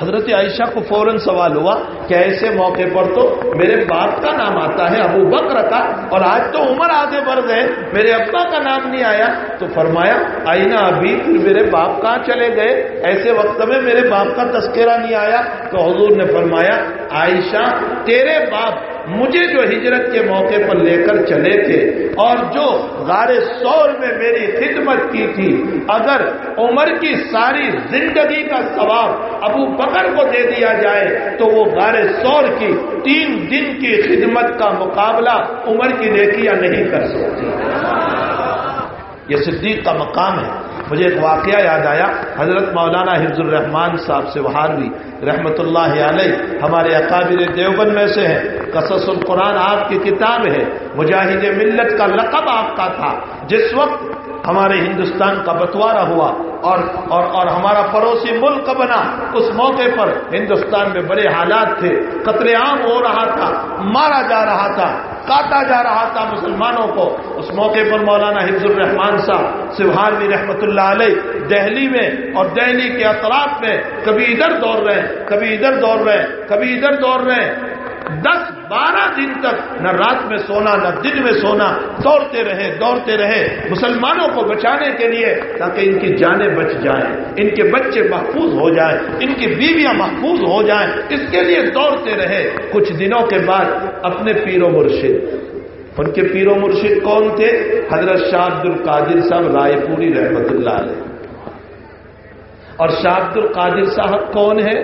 حضرت عائشہ کو فوراً سوال ہوا کہ ایسے موقع پر تو میرے باپ کا نام آتا ہے ابو بکر کا، اور آج تو عمر آگے بڑھ گئے، میرے ابا کا نام نہیں آیا. تو فرمایا، آئینہ ابھی پھر میرے باپ کہاں چلے گئے؟ ایسے وقت میں میرے باپ کا تذکرہ نہیں آیا. تو حضور نے فرمایا، عائشہ، تیرے باپ مجھے جو ہجرت کے موقع پر لے کر چلے تھے اور جو غار ثور میں میری خدمت کی تھی، اگر عمر کی ساری زندگی کا ثواب ابو بکر کو دے دیا جائے تو وہ غار ثور کی 3 دن کی خدمت کا مقابلہ عمر کی نیکیاں نہیں کر سکتی. یہ صدیق کا مقام ہے. مجھے ایک واقعہ یاد آیا. حضرت مولانا حفظ الرحمان صاحب سوہاروی رحمۃ اللہ علیہ ہمارے اکابر دیوبند میں سے ہیں. قصص القرآن آپ کی کتاب ہے. مجاہد ملت کا لقب آپ کا تھا. جس وقت ہمارے ہندوستان کا بٹوارا ہوا اور ہمارا پڑوسی ملک بنا، اس موقع پر ہندوستان میں بڑے حالات تھے. قتل عام ہو رہا تھا، مارا جا رہا تھا، کاٹا جا رہا تھا مسلمانوں کو. اس موقع پر مولانا حفظ الرحمان صاحب سوہاروی رحمۃ اللہ علیہ دہلی میں اور دہلی کے اطراف میں کبھی ادھر دوڑ رہے ہیں، کبھی ادھر دوڑ رہے ہیں، کبھی ادھر دوڑ رہے ہیں. 10-12 دن تک نہ رات میں سونا نہ دن میں سونا، دوڑتے رہے مسلمانوں کو بچانے کے لیے، تاکہ ان کی جانیں بچ جائیں، ان کے بچے محفوظ ہو جائیں، ان کی بیویاں محفوظ ہو جائیں. اس کے لیے دوڑتے رہے. کچھ دنوں کے بعد اپنے پیر و مرشد، ان کے پیر و مرشد کون تھے؟ حضرت شاہ عبد القادر صاحب رائے پوری رحمۃ اللہ علیہ. اور شاہ عبد القادر صاحب کون ہے؟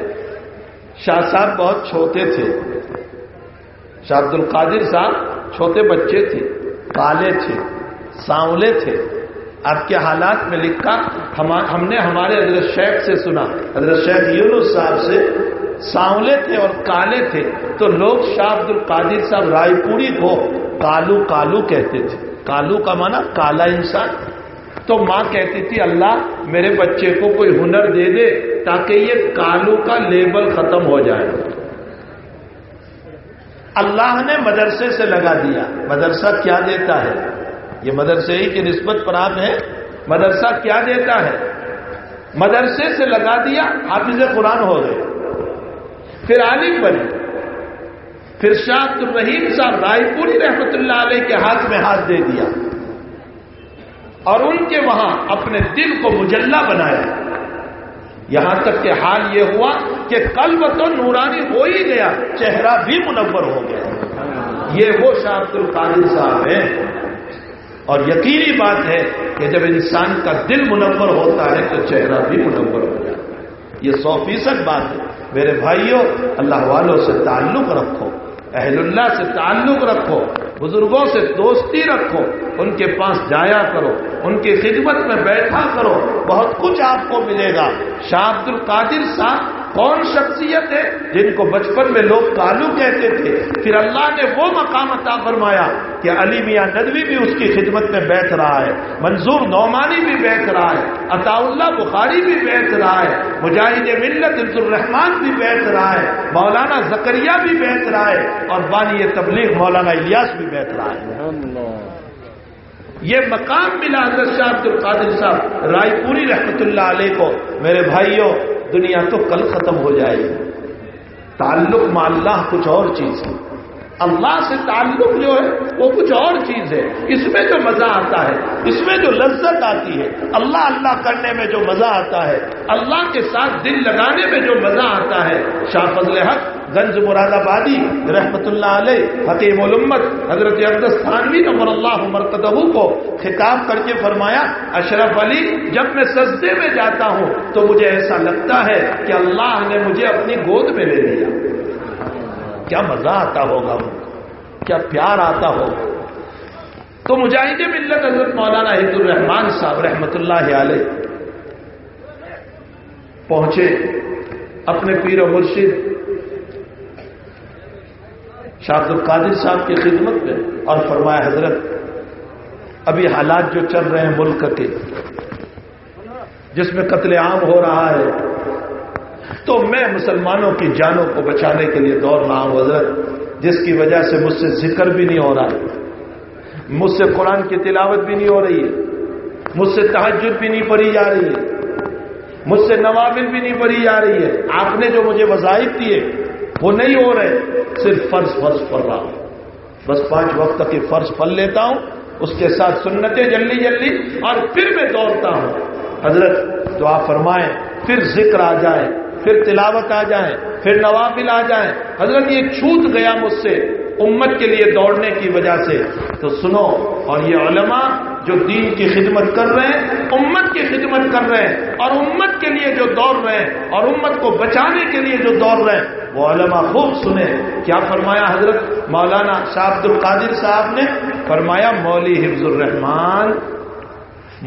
شاہ صاحب بہت چھوٹے تھے. شاہ عبد القادر صاحب چھوٹے بچے تھے، کالے تھے، سانولے تھے. آپ کے حالات میں لکھا، ہم نے ہمارے حضرت شیخ سے سنا، حضرت شیخ یونس صاحب سے، سانولے تھے اور کالے تھے. تو لوگ شاہ عبد القادر صاحب رائے پوری کو کالو کالو کہتے تھے. کالو کا معنی کالا انسان. تو ماں کہتی تھی، اللہ میرے بچے کو کوئی ہنر دے دے تاکہ یہ کالو کا لیبل ختم ہو جائے. اللہ نے مدرسے سے لگا دیا. مدرسہ کیا دیتا ہے؟ یہ مدرسے ہی کی نسبت پر آپ ہے. مدرسہ کیا دیتا ہے؟ مدرسے سے لگا دیا، حافظ قرآن ہو گئے، پھر عالم بنے. پھر شاہ عبد الرحیم صاحب رائے پوری رحمۃ اللہ علیہ کے ہاتھ میں ہاتھ دے دیا اور ان کے وہاں اپنے دل کو مجلہ بنایا. یہاں تک کہ حال یہ ہوا کہ قلب تو نورانی ہو ہی گیا، چہرہ بھی منور ہو گیا. یہ وہ شاہ عبد القادر صاحب ہیں. اور یقینی بات ہے کہ جب انسان کا دل منور ہوتا ہے تو چہرہ بھی منور ہو جاتا ہے. یہ 100% بات ہے. میرے بھائیوں، اللہ والوں سے تعلق رکھو. اہل اللہ سے تعلق رکھو، بزرگوں سے دوستی رکھو، ان کے پاس جایا کرو، ان کی خدمت میں بیٹھا کرو، بہت کچھ آپ کو ملے گا۔ شاہ عبد القادر صاحب کون شخصیت ہے جن کو بچپن میں لوگ کالو کہتے تھے، پھر اللہ نے وہ مقام عطا فرمایا کہ علی میاں ندوی بھی اس کی خدمت میں بیٹھ رہا ہے، منظور نعمانی بھی بیٹھ رہا ہے، عطا اللہ بخاری بھی بیٹھ رہا ہے، مجاہد ملت عبد الرحمان بھی بیٹھ رہا ہے، مولانا زکریا بھی بیٹھ رہا ہے، اور بانی تبلیغ مولانا الیاس بھی بیٹھ رہا ہے۔ یہ مقام ملا حضرت شاہ عبد القادر صاحب رائے پوری رحمت اللہ علیہ کو۔ میرے بھائیوں، دنیا تو کل ختم ہو جائے گی، تعلق مع اللہ کچھ اور چیز ہے، اللہ سے تعلق جو ہے وہ کچھ اور چیز ہے، اس میں جو مزہ آتا ہے، اس میں جو لذت آتی ہے، اللہ اللہ کرنے میں جو مزہ آتا ہے، اللہ کے ساتھ دل لگانے میں جو مزہ آتا ہے۔ شاہ فضل حق گنج مراد آبادی رحمت اللہ علیہ حکیم الامت حضرت اقدس تھانوی نور اللہ مرقدہ کو خطاب کر کے فرمایا، اشرف علی جب میں سجدے میں جاتا ہوں تو مجھے ایسا لگتا ہے کہ اللہ نے مجھے اپنی گود میں لے لیا۔ کیا مزہ آتا ہوگا، کیا پیار آتا ہوگا۔ تو مجاہد ملت حضرت مولانا عبد الرحمان صاحب رحمت اللہ علیہ پہنچے اپنے پیر و مرشد شاہ عبد القادر صاحب کی خدمت میں، اور فرمایا حضرت ابھی حالات جو چل رہے ہیں ملک کے، جس میں قتل عام ہو رہا ہے، تو میں مسلمانوں کی جانوں کو بچانے کے لیے دوڑ رہا ہوں حضرت، جس کی وجہ سے مجھ سے ذکر بھی نہیں ہو رہا ہے، مجھ سے قرآن کی تلاوت بھی نہیں ہو رہی ہے، مجھ سے تہجد بھی نہیں پڑھی جا رہی ہے، مجھ سے نوافل بھی نہیں پڑھی جا رہی ہے، آپ نے جو مجھے وظائف دیے وہ نہیں ہو رہے، صرف فرض پڑھ رہا ہوں، بس 5 وقت کی فرض پڑھ لیتا ہوں، اس کے ساتھ سنتیں جلدی جلدی، اور پھر میں دوڑتا ہوں۔ حضرت دعا فرمائیں، پھر ذکر آ جائے، پھر تلاوت آ جائیں، پھر نوافل آ جائیں۔ حضرت یہ چھوٹ گیا مجھ سے امت کے لیے دوڑنے کی وجہ سے۔ تو سنو، اور یہ علماء جو دین کی خدمت کر رہے ہیں، امت کی خدمت کر رہے ہیں، اور امت کے لیے جو دوڑ رہے ہیں، اور امت کو بچانے کے لیے جو دوڑ رہے ہیں، وہ علماء خوب سنیں کیا فرمایا حضرت مولانا شاہ عبد القادر صاحب نے۔ فرمایا مولوی حفظ الرحمان،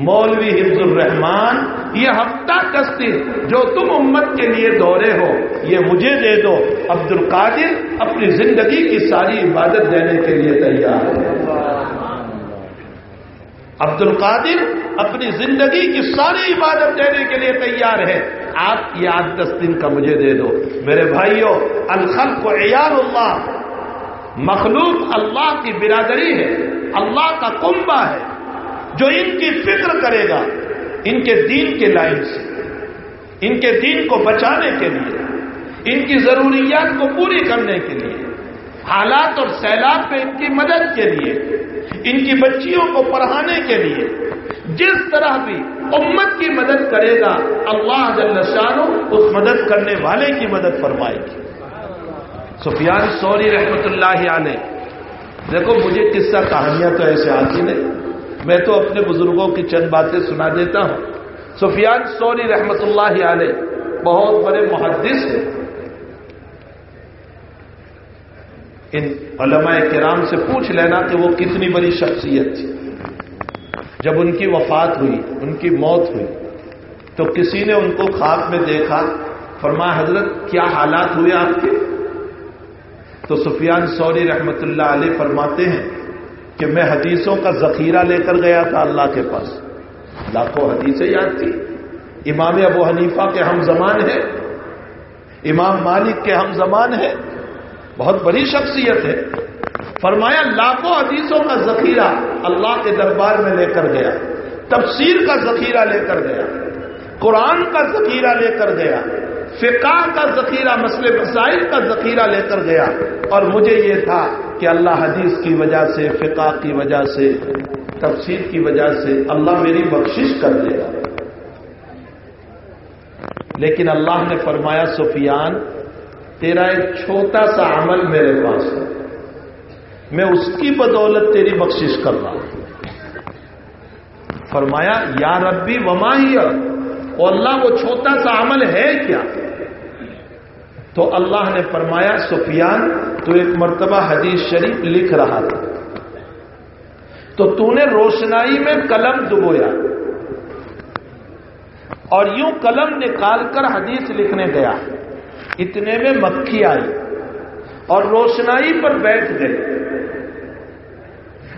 مولوی حفظ الرحمان، یہ ہفتہ 10 دن جو تم امت کے لیے دوڑے ہو، یہ مجھے دے دو۔ عبد القادر اپنی زندگی کی ساری عبادت دینے کے لیے تیار ہے۔ عبد القادر اپنی زندگی کی ساری عبادت دینے کے لیے تیار ہے، آپ یہ 8-10 دن کا مجھے دے دو۔ میرے بھائیوں، الخلق عیال اللہ، مخلوق اللہ کی برادری ہے، اللہ کا کنبہ ہے، جو ان کی فکر کرے گا ان کے دین کے لائن سے، ان کے دین کو بچانے کے لیے، ان کی ضروریات کو پوری کرنے کے لیے، حالات اور سیلاب میں ان کی مدد کے لیے، ان کی بچیوں کو پڑھانے کے لیے، جس طرح بھی امت کی مدد کرے گا، اللہ جل شانہ اس مدد کرنے والے کی مدد فرمائے گی۔ سفیان ثوری رحمت اللہ علیہ، دیکھو مجھے قصہ کہانیاں تو ایسے آتی نہیں، میں تو اپنے بزرگوں کی چند باتیں سنا دیتا ہوں۔ سفیان ثوری رحمت اللہ علیہ بہت بڑے محدث ہیں، ان علماء کرام سے پوچھ لینا کہ وہ کتنی بڑی شخصیت تھی۔ جب ان کی وفات ہوئی، ان کی موت ہوئی، تو کسی نے ان کو خواب میں دیکھا، فرمایا حضرت کیا حالات ہوئے آپ کے؟ تو سفیان ثوری رحمت اللہ علیہ فرماتے ہیں کہ میں حدیثوں کا ذخیرہ لے کر گیا تھا اللہ کے پاس، لاکھوں حدیثیں یاد تھی، امام ابو حنیفہ کے ہم زمان ہیں، امام مالک کے ہم زمان ہیں، بہت بڑی شخصیت ہے۔ فرمایا لاکھوں حدیثوں کا ذخیرہ اللہ کے دربار میں لے کر گیا، تفسیر کا ذخیرہ لے کر گیا، قرآن کا ذخیرہ لے کر گیا، فقہ کا ذخیرہ، مسئلے مسائل کا ذخیرہ لے کر گیا، اور مجھے یہ تھا کہ اللہ حدیث کی وجہ سے، فقہ کی وجہ سے، تفسیر کی وجہ سے اللہ میری بخشش کر دے گا۔ لیکن اللہ نے فرمایا سفیان تیرا ایک چھوٹا سا عمل میرے پاس ہے، میں اس کی بدولت تیری بخشش کر رہا ہوں۔ فرمایا یا ربی وما ہی، او اللہ وہ چھوٹا سا عمل ہے کیا؟ تو اللہ نے فرمایا سفیان تو ایک مرتبہ حدیث شریف لکھ رہا تھا، تو نے روشنائی میں قلم ڈبویا اور یوں قلم نکال کر حدیث لکھنے گیا، اتنے میں مکھی آئی اور روشنائی پر بیٹھ گئی۔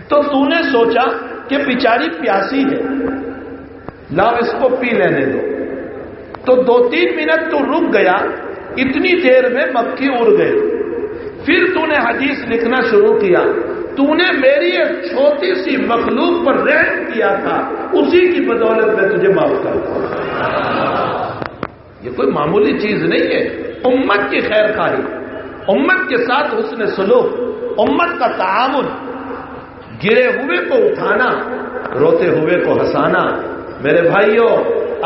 تو نے سوچا کہ بیچاری پیاسی ہے، لاؤ اس کو پی لینے دو۔ تو 2-3 منٹ تو رک گیا، اتنی دیر میں مکھی اڑ گئی۔ پھر نے حدیث لکھنا شروع کیا، نے میری ایک چھوٹی سی مخلوق پر رحم کیا تھا، اسی کی بدولت میں تجھے معاف کرتا ہوں۔ یہ کوئی معمولی چیز نہیں ہے، امت کی خیر خواہی، امت کے ساتھ حسن سلوک، امت کا تعاون، گرے ہوئے کو اٹھانا، روتے ہوئے کو ہنسانا۔ میرے بھائیوں،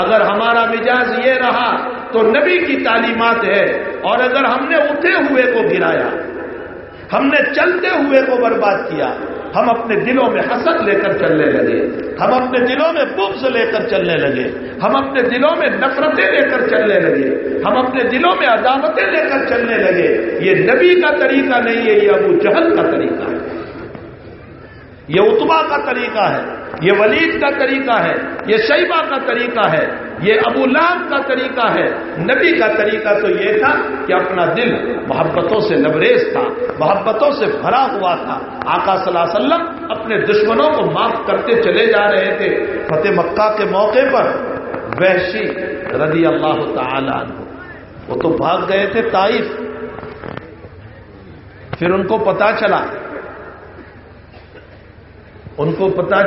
اگر ہمارا مزاج یہ رہا تو نبی کی تعلیمات ہے، اور اگر ہم نے اٹھے ہوئے کو گرایا، ہم نے چلتے ہوئے کو برباد کیا، ہم اپنے دلوں میں حسد لے کر چلنے لگے، ہم اپنے دلوں میں بغض لے کر چلنے لگے، ہم اپنے دلوں میں نفرتیں لے کر چلنے لگے، ہم اپنے دلوں میں عداوتیں لے کر چلنے لگے، یہ نبی کا طریقہ نہیں ہے، یہ ابو جہل کا طریقہ ہے، یہ عتبہ کا طریقہ ہے، یہ ولید کا طریقہ ہے، یہ شیبہ کا طریقہ ہے، یہ ابو لہب کا طریقہ ہے۔ نبی کا طریقہ تو یہ تھا کہ اپنا دل محبتوں سے لبریز تھا، محبتوں سے بھرا ہوا تھا۔ آقا صلی اللہ علیہ وسلم اپنے دشمنوں کو معاف کرتے چلے جا رہے تھے۔ فتح مکہ کے موقع پر وحشی رضی اللہ تعالی عنہ، وہ تو بھاگ گئے تھے طائف، پھر ان کو پتا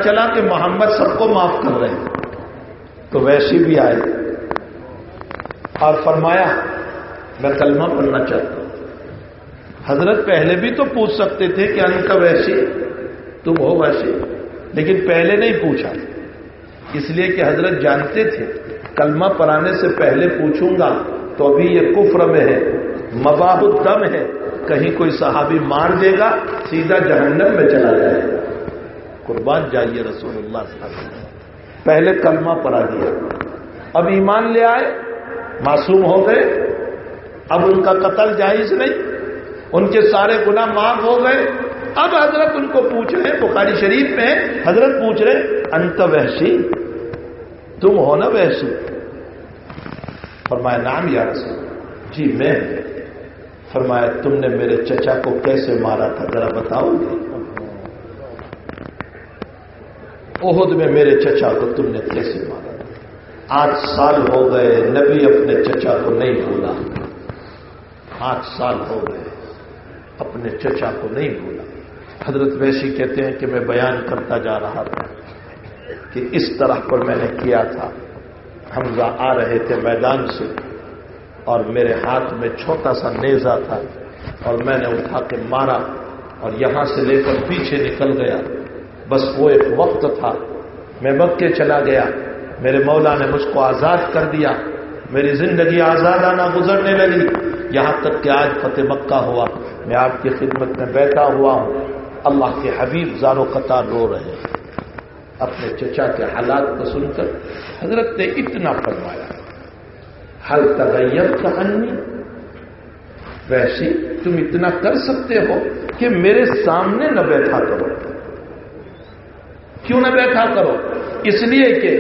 چلا کہ محمد سب کو معاف کر رہے ہیں، تو وحشی بھی آئے اور فرمایا میں کلمہ پڑھنا چاہتا ہوں۔ حضرت پہلے بھی تو پوچھ سکتے تھے کہ انت وحشی، تم ہو وحشی، لیکن پہلے نہیں پوچھا، اس لیے کہ حضرت جانتے تھے کلمہ پڑھانے سے پہلے پوچھوں گا تو ابھی یہ کفر میں ہے، مباح الدم ہے، کہیں کوئی صحابی مار دے گا، سیدھا جہنم میں چلا جائے گا۔ قربان جائیے رسول اللہ صلی اللہ علیہ وسلم، پہلے کلمہ پڑھا دیا، اب ایمان لے آئے، معصوم ہو گئے، اب ان کا قتل جائز نہیں، ان کے سارے گناہ معاف ہو گئے۔ اب حضرت ان کو پوچھ رہے، بخاری شریف میں حضرت پوچھ رہے انت وحشی، تم ہو نا وحشی؟ فرمایا نام یا رسول، جی میں۔ فرمایا تم نے میرے چچا کو کیسے مارا تھا ذرا بتاؤ گے؟ احد میں میرے چچا کو تم نے کیسے مارا؟ 8 سال ہو گئے، نبی اپنے چچا کو نہیں بھولا، 8 سال ہو گئے اپنے چچا کو نہیں بھولا۔ حضرت ویسی کہتے ہیں کہ میں بیان کرتا جا رہا تھا کہ اس طرح پر میں نے کیا تھا، حمزہ آ رہے تھے میدان سے اور میرے ہاتھ میں چھوٹا سا نیزہ تھا اور میں نے اٹھا کے مارا اور یہاں سے لے کر پیچھے نکل گیا۔ بس وہ ایک وقت تھا، میں مکے چلا گیا، میرے مولا نے مجھ کو آزاد کر دیا، میری زندگی آزادانہ گزرنے لگی، یہاں تک کہ آج فتح مکہ ہوا، میں آپ کی خدمت میں بیٹھا ہوا ہوں۔ اللہ کے حبیب زار و قطار رو رہے ہیں اپنے چچا کے حالات کو سن کر۔ حضرت نے اتنا فرمایا، حل تغیرت عنی، ویسی تم اتنا کر سکتے ہو کہ میرے سامنے نہ بیٹھا کرو۔ کیوں نہ بیٹھا کرو؟ اس لیے کہ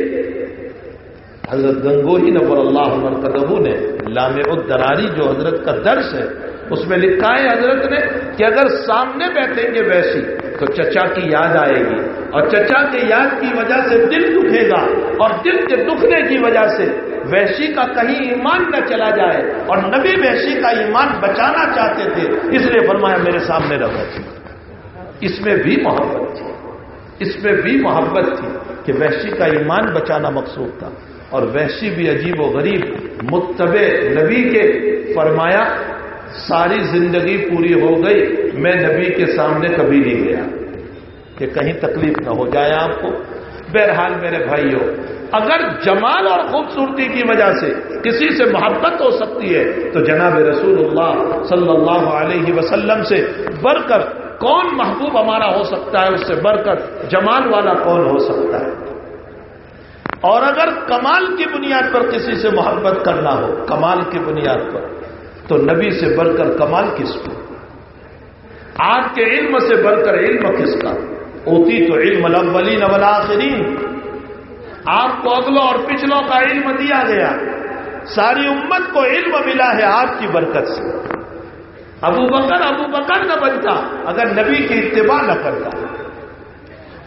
حضرت گنگوہی نور اللہ مرکزہ نے لامع الدراری جو حضرت کا درس ہے اس میں لکھا ہے حضرت نے کہ اگر سامنے بیٹھیں گے ویسی تو چچا کی یاد آئے گی، اور چچا کے یاد کی وجہ سے دل دکھے گا، اور دل کے دکھنے کی وجہ سے وحشی کا کہیں ایمان نہ چلا جائے، اور نبی وحشی کا ایمان بچانا چاہتے تھے، اس لیے فرمایا میرے سامنے رہو۔ اس میں بھی محبت تھی، اس میں بھی محبت تھی کہ وحشی کا ایمان بچانا مقصود تھا، اور وحشی بھی عجیب و غریب متبع نبی کے، فرمایا ساری زندگی پوری ہو گئی، میں نبی کے سامنے کبھی نہیں گیا کہ کہیں تکلیف نہ ہو جائے آپ کو۔ بہرحال میرے بھائیوں، اگر جمال اور خوبصورتی کی وجہ سے کسی سے محبت ہو سکتی ہے تو جناب رسول اللہ صلی اللہ علیہ وسلم سے بڑھ کر کون محبوب ہمارا ہو سکتا ہے؟ اس سے بڑھ کر جمال والا کون ہو سکتا ہے؟ اور اگر کمال کی بنیاد پر کسی سے محبت کرنا ہو، کمال کی بنیاد پر، تو نبی سے بڑھ کر کمال کس کو؟ آپ کے علم سے بڑھ کر علم کس کا؟ اوتیت علم الاولین والآخرین، آپ کو اگلوں اور پچھلوں کا علم دیا گیا، ساری امت کو علم ملا ہے آپ کی برکت سے۔ ابو بکر نہ بنتا اگر نبی کی اتباع نہ کرتا،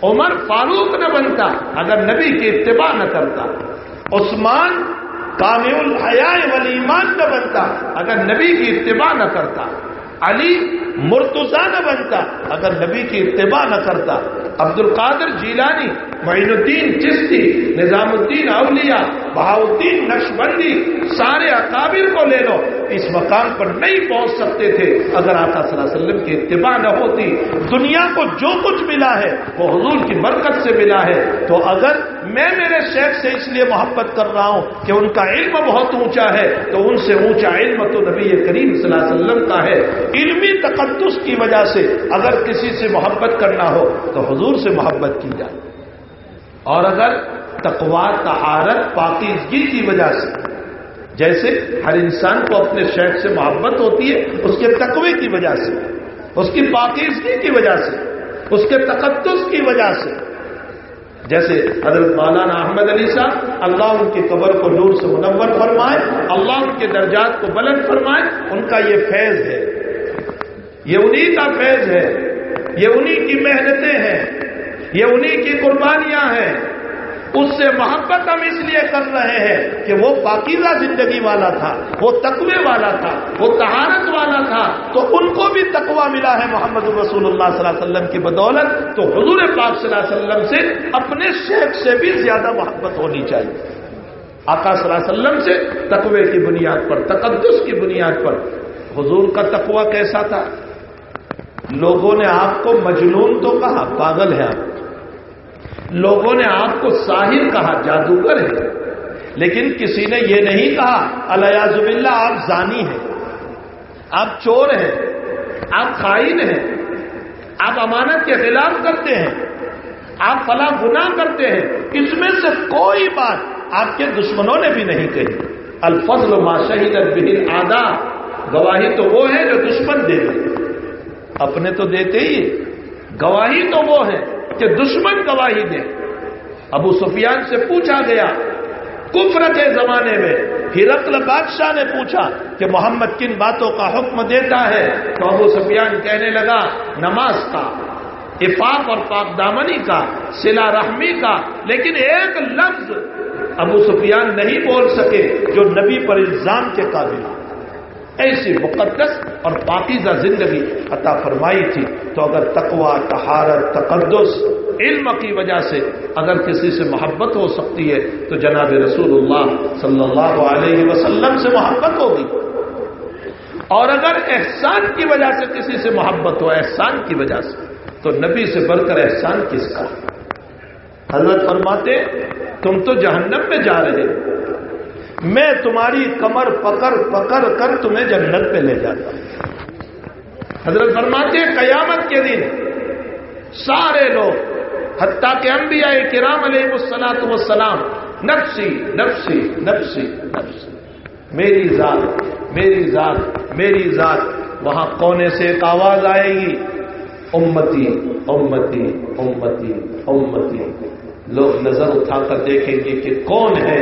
عمر فاروق نہ بنتا اگر نبی کی اتباع نہ کرتا، عثمان کامل الحیاء والایمان نہ بنتا اگر نبی کی اتباع نہ کرتا، علی مرتضی نہ بنتا اگر نبی کی اتباع نہ کرتا، عبد القادر جیلانی، معین الدین چشتی، نظام الدین اولیاء، بہاؤالدین نقشبندی، سارے اکابر کو لے لو، اس مقام پر نہیں پہنچ سکتے تھے اگر آقا صلی اللہ علیہ وسلم کی اتباع نہ ہوتی۔ دنیا کو جو کچھ ملا ہے وہ حضور کی برکت سے ملا ہے۔ تو اگر میں میرے شیخ سے اس لیے محبت کر رہا ہوں کہ ان کا علم بہت اونچا ہے، تو ان سے اونچا علم تو نبی کریم صلی اللہ علیہ وسلم کا ہے۔ علمی تقدس کی وجہ سے اگر کسی سے محبت کرنا ہو تو حضور سے محبت کی جائے، اور اگر تقویٰ، طہارت، پاکیزگی کی وجہ سے، جیسے ہر انسان کو اپنے شیخ سے محبت ہوتی ہے اس کے تقوی کی وجہ سے، اس کی پاکیزگی کی وجہ سے، اس کے تقدس کی وجہ سے، جیسے حضرت مولانا احمد علی صاحب، اللہ ان کی قبر کو نور سے منور فرمائے، اللہ ان کے درجات کو بلند فرمائے، ان کا یہ فیض ہے، یہ انہی کا فیض ہے، یہ انہی کی محنتیں ہیں، یہ انہی کی قربانیاں ہیں۔ اس سے محبت ہم اس لیے کر رہے ہیں کہ وہ پاکیزہ زندگی والا تھا، وہ تقوی والا تھا، وہ طہارت والا تھا، تو ان کو بھی تقوی ملا ہے محمد رسول اللہ صلی اللہ علیہ وسلم کی بدولت۔ تو حضور پاک صلی اللہ علیہ وسلم سے اپنے شیخ سے بھی زیادہ محبت ہونی چاہیے۔ آقا صلی اللہ علیہ وسلم سے تقوی کی بنیاد پر، تقدس کی بنیاد پر۔ حضور کا تقوی کیسا تھا؟ لوگوں نے آپ کو مجنون تو کہا، پاگل ہے آپ، لوگوں نے آپ کو ساحر کہا، جادوگر ہے، لیکن کسی نے یہ نہیں کہا الیاذ باللہ آپ زانی ہیں، آپ چور ہیں، آپ خائن ہیں، آپ امانت کے خلاف کرتے ہیں، آپ فلاں گناہ کرتے ہیں۔ اس میں سے کوئی بات آپ کے دشمنوں نے بھی نہیں کہی۔ الفضل ما شہدت بہ الاعداء، گواہی تو وہ ہے جو دشمن دیتے، اپنے تو دیتے ہی، گواہی تو وہ ہے کہ دشمن گواہی دے۔ ابو سفیان سے پوچھا گیا کفر کے زمانے میں، ہرقل بادشاہ نے پوچھا کہ محمد کن باتوں کا حکم دیتا ہے، تو ابو سفیان کہنے لگا نماز کا، عفاف اور پاک دامنی کا، صلہ رحمی کا، لیکن ایک لفظ ابو سفیان نہیں بول سکے جو نبی پر الزام کے قابل ہو۔ ایسی مقدس اور پاکیزہ زندگی عطا فرمائی تھی۔ تو اگر تقوی، طہارت، تقدس، علم کی وجہ سے اگر کسی سے محبت ہو سکتی ہے تو جناب رسول اللہ صلی اللہ علیہ وسلم سے محبت ہوگی۔ اور اگر احسان کی وجہ سے کسی سے محبت ہو، احسان کی وجہ سے، تو نبی سے بڑھ کر احسان کس کا؟ حضرت فرماتے تم تو جہنم میں جا رہے ہو، میں تمہاری کمر پکڑ پکڑ کر تمہیں جنت پہ لے جاتا ہوں۔ حضرت فرماتے ہیں قیامت کے دن سارے لوگ، حتیٰ کہ انبیاء کرام علیہ الصلاۃ والسلام، نفسی نفسی نفسی نفسی، میری ذات میری ذات میری ذات، وہاں کونے سے ایک آواز آئے گی امتی امتی امتی امتی۔ لوگ نظر اٹھا کر دیکھیں گے کہ کون ہے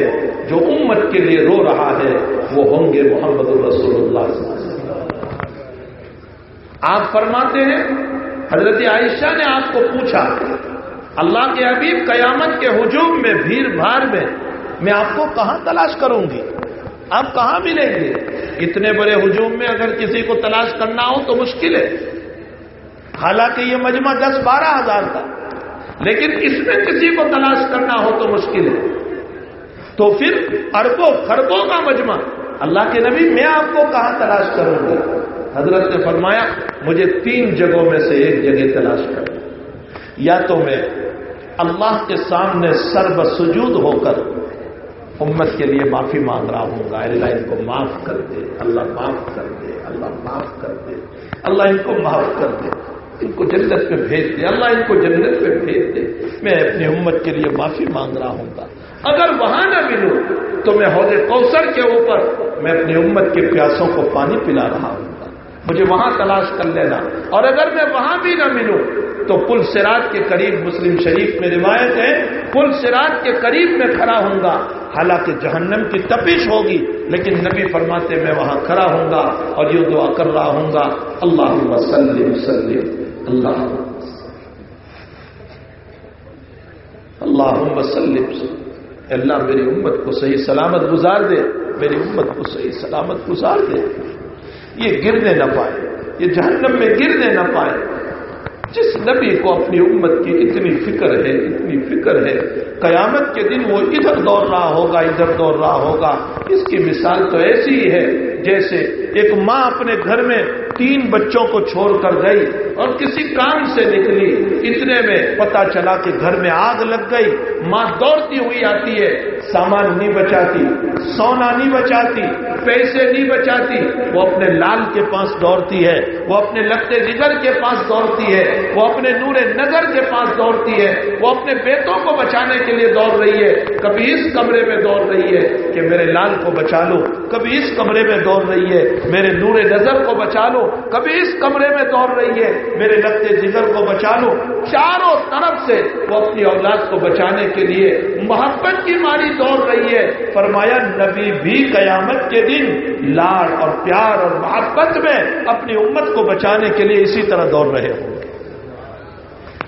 جو امت کے لیے رو رہا ہے، وہ ہوں گے محمد رسول اللہ صلی اللہ علیہ وسلم۔ آپ فرماتے ہیں حضرت عائشہ نے آپ کو پوچھا اللہ کے حبیب قیامت کے ہجوم میں، بھیڑ بھاڑ میں آپ کو کہاں تلاش کروں گی، آپ کہاں ملیں گے؟ اتنے بڑے ہجوم میں اگر کسی کو تلاش کرنا ہو تو مشکل ہے، حالانکہ یہ مجمع 10-12 ہزار تھا، لیکن اس میں کسی کو تلاش کرنا ہو تو مشکل ہے، تو پھر اربوں خربوں کا مجمع، اللہ کے نبی میں آپ کو کہاں تلاش کروں گا؟ حضرت نے فرمایا مجھے 3 جگہوں میں سے ایک جگہ تلاش کرو، یا تو میں اللہ کے سامنے سر بسجود ہو کر امت کے لیے معافی مانگ رہا ہوں گا، اللہ ان کو معاف کر دے، اللہ معاف کر دے، اللہ معاف کر دے، اللہ ان کو معاف کر دے، ان کو جنت پہ بھیج دے، اللہ ان کو جنت پہ بھیج دے، میں اپنی امت کے لیے معافی مانگ رہا ہوں گا۔ اگر وہاں نہ ملوں تو میں حوض کوثر کے اوپر میں اپنی امت کے پیاسوں کو پانی پلا رہا ہوں گا۔ مجھے وہاں تلاش کر لینا، اور اگر میں وہاں بھی نہ ملوں تو پل صراط کے قریب، مسلم شریف میں روایت ہے، پل صراط کے قریب میں کھڑا ہوں گا، حالانکہ جہنم کی تپش ہوگی، لیکن نبی فرماتے میں وہاں کھڑا ہوں گا اور یہ دعا کر رہا ہوں گا، اللہم صلی وسلم، اللہم صلی وسلم، اللہ میری امت کو صحیح سلامت گزار دے، میری امت کو صحیح سلامت گزار دے، یہ گرنے نہ پائے، یہ جہنم میں گرنے نہ پائے۔ جس نبی کو اپنی امت کی اتنی فکر ہے، اتنی فکر ہے، قیامت کے دن وہ ادھر دوڑ رہا ہوگا، ادھر دوڑ رہا ہوگا، اس کی مثال تو ایسی ہی ہے جیسے ایک ماں اپنے گھر میں 3 بچوں کو چھوڑ کر گئی اور کسی کام سے نکلی، اتنے میں پتہ چلا کہ گھر میں آگ لگ گئی، ماں دوڑتی ہوئی آتی ہے، سامان نہیں بچاتی، سونا نہیں بچاتی، پیسے نہیں بچاتی، وہ اپنے لال کے پاس دوڑتی ہے، وہ اپنے لگتے جگر کے پاس دوڑتی ہے، وہ اپنے نور نظر کے پاس دوڑتی ہے، وہ اپنے بیٹوں کو بچانے کے لیے دوڑ رہی ہے، کبھی اس کمرے میں دوڑ رہی ہے کہ میرے لال کو بچا لو، کبھی اس کمرے میں دوڑ رہی ہے میرے نور نظر کو بچا لو، کبھی اس کمرے میں دوڑ رہی ہے میرے لگتے جگر کو بچا لو، چاروں طرف سے وہ اپنی اولاد کو بچانے کے لیے محبت کی ماری دوڑ رہی ہے۔ فرمایا نبی بھی قیامت کے دن لاڑ اور پیار اور محبت میں اپنی امت کو بچانے کے لیے اسی طرح دوڑ رہے ہوں،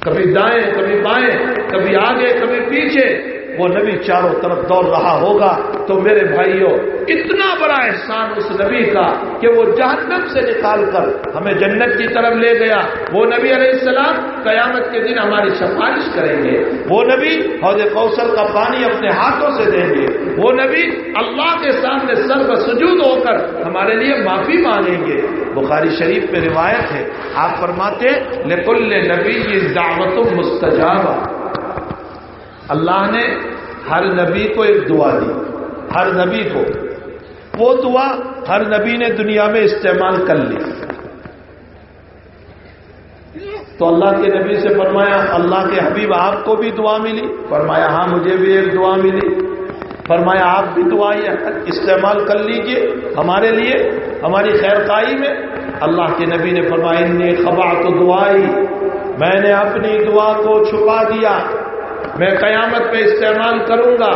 کبھی دائیں کبھی بائیں، کبھی آگے کبھی پیچھے، وہ نبی چاروں طرف دوڑ رہا ہوگا۔ تو میرے بھائیوں، اتنا بڑا احسان اس نبی کا کہ وہ جہنم سے نکال کر ہمیں جنت کی طرف لے گیا۔ وہ نبی علیہ السلام قیامت کے دن ہماری سفارش کریں گے، وہ نبی حوض کوثر کا پانی اپنے ہاتھوں سے دیں گے، وہ نبی اللہ کے سامنے سر پر سجود ہو کر ہمارے لیے معافی مانگیں گے۔ بخاری شریف میں روایت ہے، آپ فرماتے لکل نبی دعوت مستجابہ، اللہ نے ہر نبی کو ایک دعا دی، ہر نبی کو، وہ دعا ہر نبی نے دنیا میں استعمال کر لی۔ تو اللہ کے نبی سے فرمایا اللہ کے حبیب آپ کو بھی دعا ملی؟ فرمایا ہاں مجھے بھی ایک دعا ملی۔ فرمایا آپ بھی دعا استعمال کر لیجئے ہمارے لیے، ہماری خیر خواہی میں۔ اللہ کے نبی نے فرمایا انی خبأت دعائی، میں نے اپنی دعا کو چھپا دیا، میں قیامت میں استعمال کروں گا،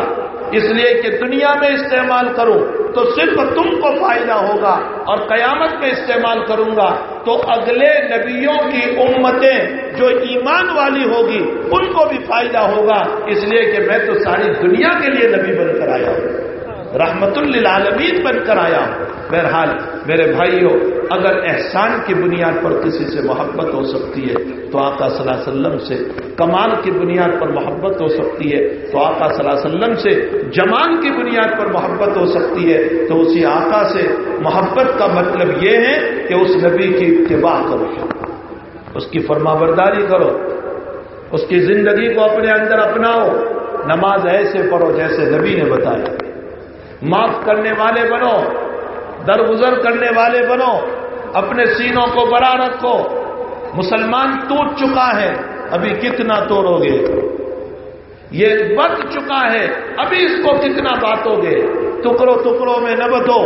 اس لیے کہ دنیا میں استعمال کروں تو صرف تم کو فائدہ ہوگا، اور قیامت میں استعمال کروں گا تو اگلے نبیوں کی امتیں جو ایمان والی ہوگی ان کو بھی فائدہ ہوگا، اس لیے کہ میں تو ساری دنیا کے لیے نبی بن کر آیا ہوں، رحمت للعالمین بن کر آیا ہوں۔ بہرحال میرے بھائیوں، اگر احسان کی بنیاد پر کسی سے محبت ہو سکتی ہے تو آقا صلی اللہ علیہ وسلم سے، کمال کی بنیاد پر محبت ہو سکتی ہے تو آقا صلی اللہ علیہ وسلم سے، جمال کی بنیاد پر محبت ہو سکتی ہے تو اسی آقا سے محبت کا مطلب یہ ہے کہ اس نبی کی اتباع کرو، اس کی فرمانبرداری کرو، اس کی زندگی کو اپنے اندر اپناؤ، نماز ایسے پڑھو جیسے نبی نے بتایا، معاف کرنے والے بنو، درگزر کرنے والے بنو، اپنے سینوں کو بڑا رکھو۔ مسلمان ٹوٹ چکا ہے، ابھی کتنا توڑو گے؟ یہ بٹ چکا ہے، ابھی اس کو کتنا بانٹو گے؟ ٹکڑوں ٹکڑوں میں نہ بٹو،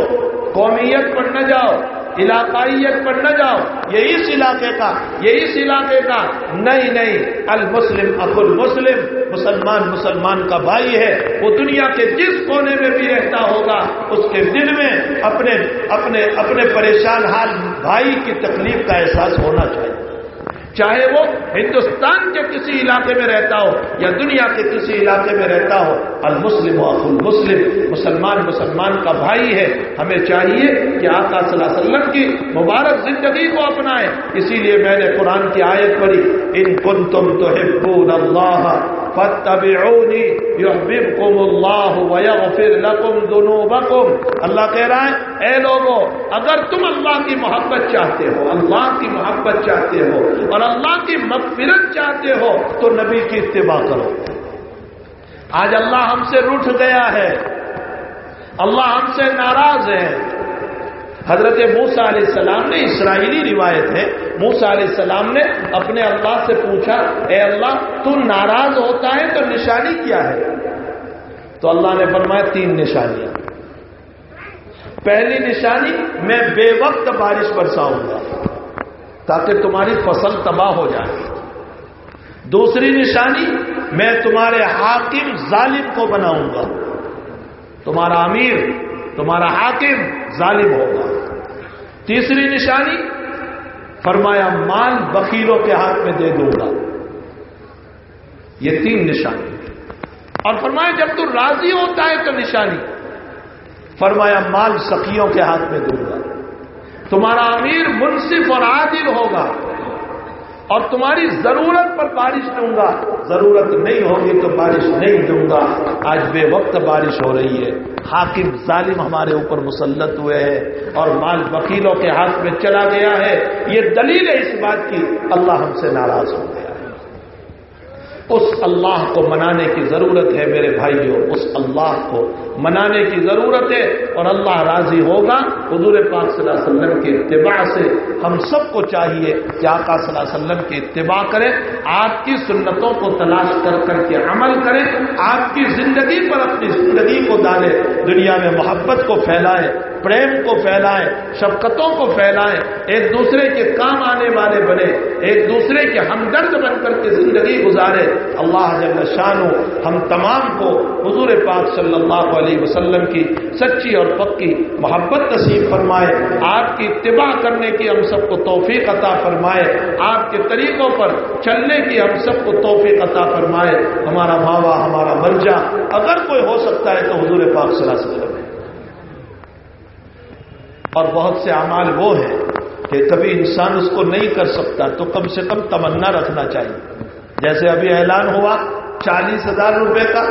قومیت پر نہ جاؤ، علاقائیت پر نہ جاؤ، یہ اس علاقے کا، یہ اس علاقے کا، نہیں، المسلم اخو المسلم، مسلمان مسلمان کا بھائی ہے، وہ دنیا کے جس کونے میں بھی رہتا ہوگا اس کے دل میں اپنے پریشان حال بھائی کی تکلیف کا احساس ہونا چاہیے، چاہے وہ ہندوستان کے کسی علاقے میں رہتا ہو یا دنیا کے کسی علاقے میں رہتا ہو۔ المسلم اخو المسلم، مسلمان مسلمان کا بھائی ہے۔ ہمیں چاہیے کہ آقا صلی اللہ علیہ وسلم کی مبارک زندگی کو اپنائیں۔ اسی لیے میں نے قرآن کی آیت پڑھی، ان کنتم تحبون اللہ فاتبعونی یحببکم اللہ ویغفر لکم ذنوبکم۔ اللہ کہہ رہا ہے اے لوگو، اگر تم اللہ کی محبت چاہتے ہو، اللہ کی محبت چاہتے ہو اور اللہ کی مغفرت چاہتے ہو تو نبی کی اتباع کرو۔ آج اللہ ہم سے روٹھ گیا ہے، اللہ ہم سے ناراض ہے۔ حضرت موسیٰ علیہ السلام نے، اسرائیلی روایت ہے، موسیٰ علیہ السلام نے اپنے اللہ سے پوچھا اے اللہ تو ناراض ہوتا ہے تو نشانی کیا ہے؟ تو اللہ نے فرمایا 3 نشانیاں۔ پہلی نشانی میں بے وقت بارش برساؤں گا تاکہ تمہاری فصل تباہ ہو جائے. دوسری نشانی میں تمہارے حاکم ظالم کو بناؤں گا. تمہارا امیر، تمہارا حاکم ظالم ہوگا. تیسری نشانی فرمایا مال بخیلوں کے ہاتھ میں دے دوں گا. یہ 3 نشانی. اور فرمایا جب تو راضی ہوتا ہے تو نشانی فرمایا مال سخیوں کے ہاتھ میں دوں گا. تمہارا امیر منصف اور عادل ہوگا اور تمہاری ضرورت پر بارش دوں گا. ضرورت نہیں ہوگی تو بارش نہیں دوں گا. آج بے وقت بارش ہو رہی ہے، حاکم ظالم ہمارے اوپر مسلط ہوئے ہیں اور مال وکیلوں کے ہاتھ میں چلا گیا ہے. یہ دلیل ہے اس بات کی اللہ ہم سے ناراض ہو گیا ہے. اس اللہ کو منانے کی ضرورت ہے میرے بھائیوں، اس اللہ کو منانے کی ضرورت ہے اور اللہ راضی ہوگا. حضور پاک صلی اللہ علیہ وسلم کی اتباع سے ہم سب کو چاہیے کہ آقا صلی اللہ علیہ وسلم کی اتباع کریں، آپ کی سنتوں کو تلاش کر کر کے عمل کریں، آپ کی زندگی پر اپنی زندگی کو ڈالیں، دنیا میں محبت کو پھیلائیں، پریم کو پھیلائیں، شفقتوں کو پھیلائیں، ایک دوسرے کے کام آنے والے بنے، ایک دوسرے کے ہمدرد بن کر کے زندگی گزارے. اللہ جل شانہ ہم تمام کو حضور پاک صلی اللہ علیہ وسلم کی سچی اور پکی محبت نصیب فرمائے. آپ کی اتباع کرنے کی ہم سب کو توفیق عطا فرمائے. آپ کے طریقوں پر چلنے کی ہم سب کو توفیق عطا فرمائے. ہمارا ماوا، ہمارا مرجع اگر کوئی ہو سکتا ہے تو حضور پاک صلی اللہ علیہ وسلم ہے. اور بہت سے اعمال وہ ہیں کہ کبھی انسان اس کو نہیں کر سکتا تو کم سے کم تمنا رکھنا چاہیے. جیسے ابھی اعلان ہوا 40,000 روپے کا،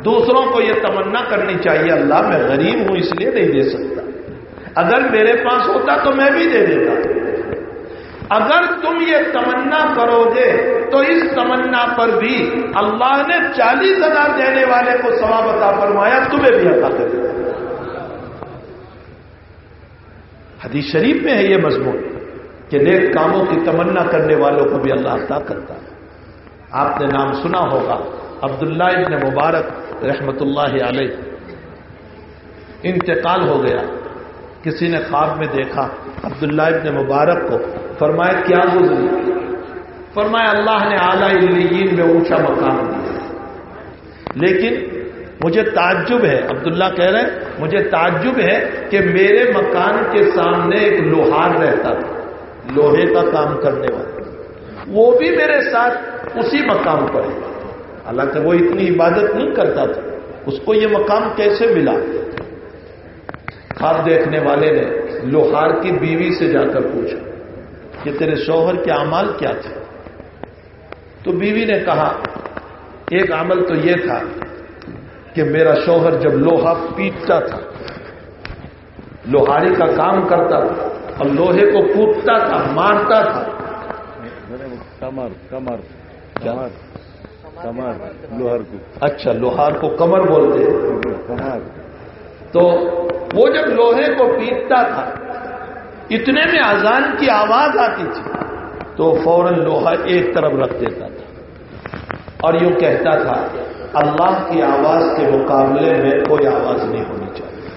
دوسروں کو یہ تمنا کرنی چاہیے اللہ میں غریب ہوں اس لیے نہیں دے سکتا، اگر میرے پاس ہوتا تو میں بھی دے دیتا. اگر تم یہ تمنا کرو گے تو اس تمنا پر بھی اللہ نے 40,000 دینے والے کو ثواب عطا فرمایا، تمہیں بھی عطا کرے گا. حدیث شریف میں ہے یہ مضمون کہ نیک کاموں کی تمنا کرنے والوں کو بھی اللہ عطا کرتا ہے. آپ نے نام سنا ہوگا عبداللہ ابن مبارک رحمت اللہ علیہ، انتقال ہو گیا. کسی نے خواب میں دیکھا عبداللہ ابن مبارک کو، فرمایا کیا گزری؟ فرمایا اللہ نے اعلیٰ علیین میں اونچا مقام دیا، لیکن مجھے تعجب ہے، عبداللہ کہہ رہے ہیں مجھے تعجب ہے کہ میرے مکان کے سامنے ایک لوہار رہتا تھا، لوہے کا کام کرنے والا، وہ بھی میرے ساتھ اسی مقام پر ہے. حالانکہ وہ اتنی عبادت نہیں کرتا تھا، اس کو یہ مقام کیسے ملا؟ خواب دیکھنے والے نے لوہار کی بیوی سے جا کر پوچھا کہ تیرے شوہر کے اعمال کیا تھے؟ تو بیوی نے کہا ایک عمل تو یہ تھا کہ میرا شوہر جب لوہا پیٹتا تھا، لوہاری کا کام کرتا تھا اور لوہے کو کوٹتا تھا، مارتا تھا. کمر لوہار کو، اچھا لوہار کو کمر بولتے ہیں. کمر. تو وہ جب لوہے کو پیٹتا تھا اتنے میں اذان کی آواز آتی تھی تو فوراً لوہا ایک طرف رکھ دیتا تھا اور یوں کہتا تھا اللہ کی آواز کے مقابلے میں کوئی آواز نہیں ہونی چاہیے.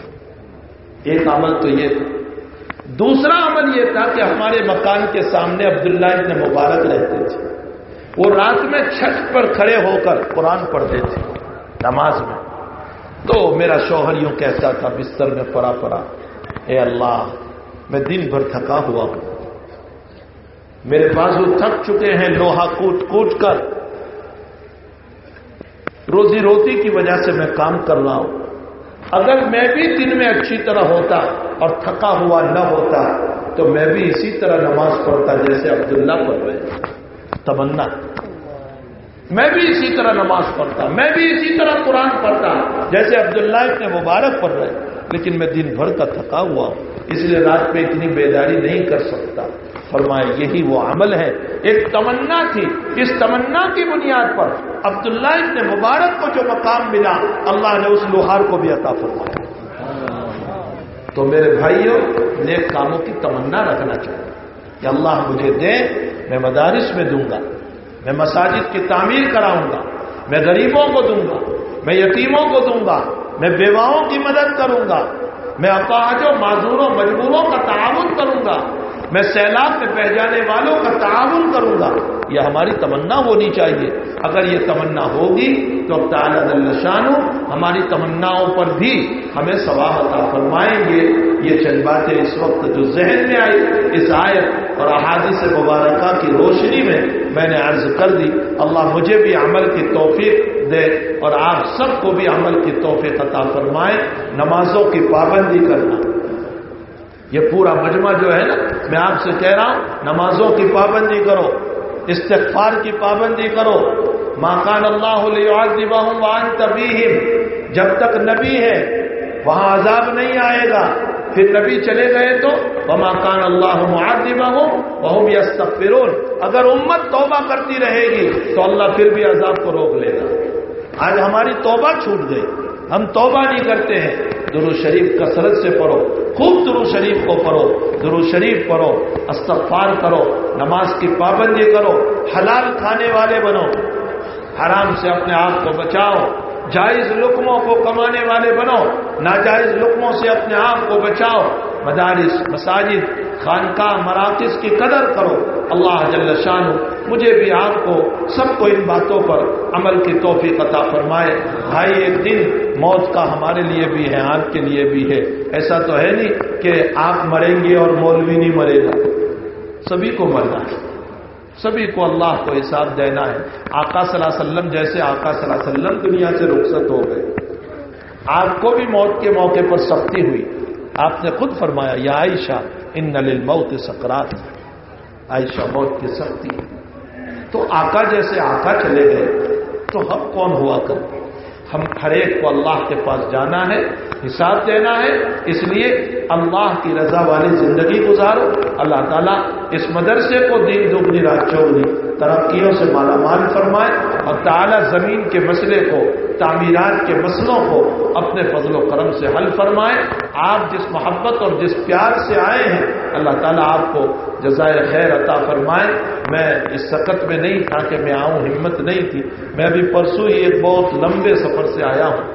ایک عمل تو یہ تھا. دوسرا عمل یہ تھا کہ ہمارے مکان کے سامنے عبداللہ ابن مبارک رہتے تھے. وہ رات میں چھت پر کھڑے ہو کر قرآن پڑھتے تھے نماز میں. تو میرا شوہر یوں کہتا تھا بستر میں پڑا پڑا، اے اللہ میں دن بھر تھکا ہوا ہوں، میرے بازو تھک چکے ہیں لوہا کوٹ کوٹ کر، روزی روٹی کی وجہ سے میں کام کر رہا ہوں. اگر میں بھی دن میں اچھی طرح ہوتا اور تھکا ہوا نہ ہوتا تو میں بھی اسی طرح نماز پڑھتا جیسے عبداللہ پڑھ رہے. تمنا میں بھی اسی طرح نماز پڑھتا، میں بھی اسی طرح قرآن پڑھتا جیسے عبداللہ ابن مبارک پڑھ رہے، لیکن میں دن بھر کا تھکا ہوا ہوں اس لیے رات میں اتنی بیداری نہیں کر سکتا. فرمایا یہی وہ عمل ہے. ایک تمنا تھی، اس تمنا کی بنیاد پر عبداللہ ابن مبارک کو جو مقام ملا اللہ نے اس لوہار کو بھی عطا فرمایا. تو میرے بھائیوں نیک کاموں کی تمنا رکھنا چاہیے کہ اللہ مجھے دے، میں مدارس میں دوں گا، میں مساجد کی تعمیر کراؤں گا، میں غریبوں کو دوں گا، میں یتیموں کو دوں گا، میں بیواؤں کی مدد کروں گا. میں اپاہج و معذوروں مجبوروں کا تعاون کروں گا، میں سیلاب میں بہ جانے والوں کا تعاون کروں گا. یہ ہماری تمنا ہونی چاہیے. اگر یہ تمنا ہوگی تو اب تعالیٰ جل شانہ ہماری تمناؤں پر بھی ہمیں ثواب عطا فرمائیں گے. یہ چند باتیں اس وقت جو ذہن میں آئی اس آیت اور احادیث مبارکہ کی روشنی میں نے عرض کر دی. اللہ مجھے بھی عمل کی توفیق دے اور آپ سب کو بھی عمل کی توفیق عطا فرمائے. نمازوں کی پابندی کرنا، یہ پورا مجمع جو ہے نا، میں آپ سے کہہ رہا ہوں نمازوں کی پابندی کرو، استغفار کی پابندی کرو. ما کان اللہ لیعذبہم وانت فیہم، جب تک نبی ہے وہاں عذاب نہیں آئے گا. پھر نبی چلے گئے تو وما کان اللہ معذبہم وہم یستغفرون. اگر امت توبہ کرتی رہے گی تو اللہ پھر بھی عذاب کو روک لے گا. آج ہماری توبہ چھوٹ گئی، ہم توبہ نہیں کرتے ہیں. درود شریف کثرت سے پڑھو، خوب درود شریف کو پڑھو، درود شریف پڑھو، استغفار کرو، نماز کی پابندی کرو، حلال کھانے والے بنو، حرام سے اپنے آپ کو بچاؤ، جائز لقموں کو کمانے والے بنو، ناجائز لقموں سے اپنے آپ کو بچاؤ. مدارس، مساجد، خانقاہ، مراکز کی قدر کرو. اللہ جل شانہ مجھے بھی آپ کو سب کو ان باتوں پر عمل کی توفیق عطا فرمائے. بھائی ایک دن موت کا ہمارے لیے بھی ہے، آپ کے لیے بھی ہے. ایسا تو ہے نہیں کہ آپ مریں گے اور مولوی نہیں مرے گا. سبھی کو مرنا ہے، سبھی کو اللہ کو حساب دینا ہے. آقا صلی اللہ علیہ وسلم جیسے آقا صلی اللہ علیہ وسلم دنیا سے رخصت ہو گئے، آپ کو بھی موت کے موقع پر سختی ہوئی. آپ نے خود فرمایا یا عائشہ ان للموت سکرات، عائشہ موت کی سختی. تو آقا جیسے آقا چلے گئے تو ہم کون ہوا کرتے؟ ہم ہر ایک کو اللہ کے پاس جانا ہے، حساب دینا ہے. اس لیے اللہ کی رضا والی زندگی گزارو. اللہ تعالیٰ اس مدرسے کو دین دگنی رات چوگنی ترقیوں سے مالا مال فرمائے اور تعالیٰ زمین کے مسئلے کو، تعمیرات کے مسئلوں کو اپنے فضل و کرم سے حل فرمائے. آپ جس محبت اور جس پیار سے آئے ہیں اللہ تعالیٰ آپ کو جزائے خیر عطا فرمائے. میں اس سقط میں نہیں تھا کہ میں آؤں، ہمت نہیں تھی. میں ابھی پرسوں ہی ایک بہت لمبے سفر سے آیا ہوں،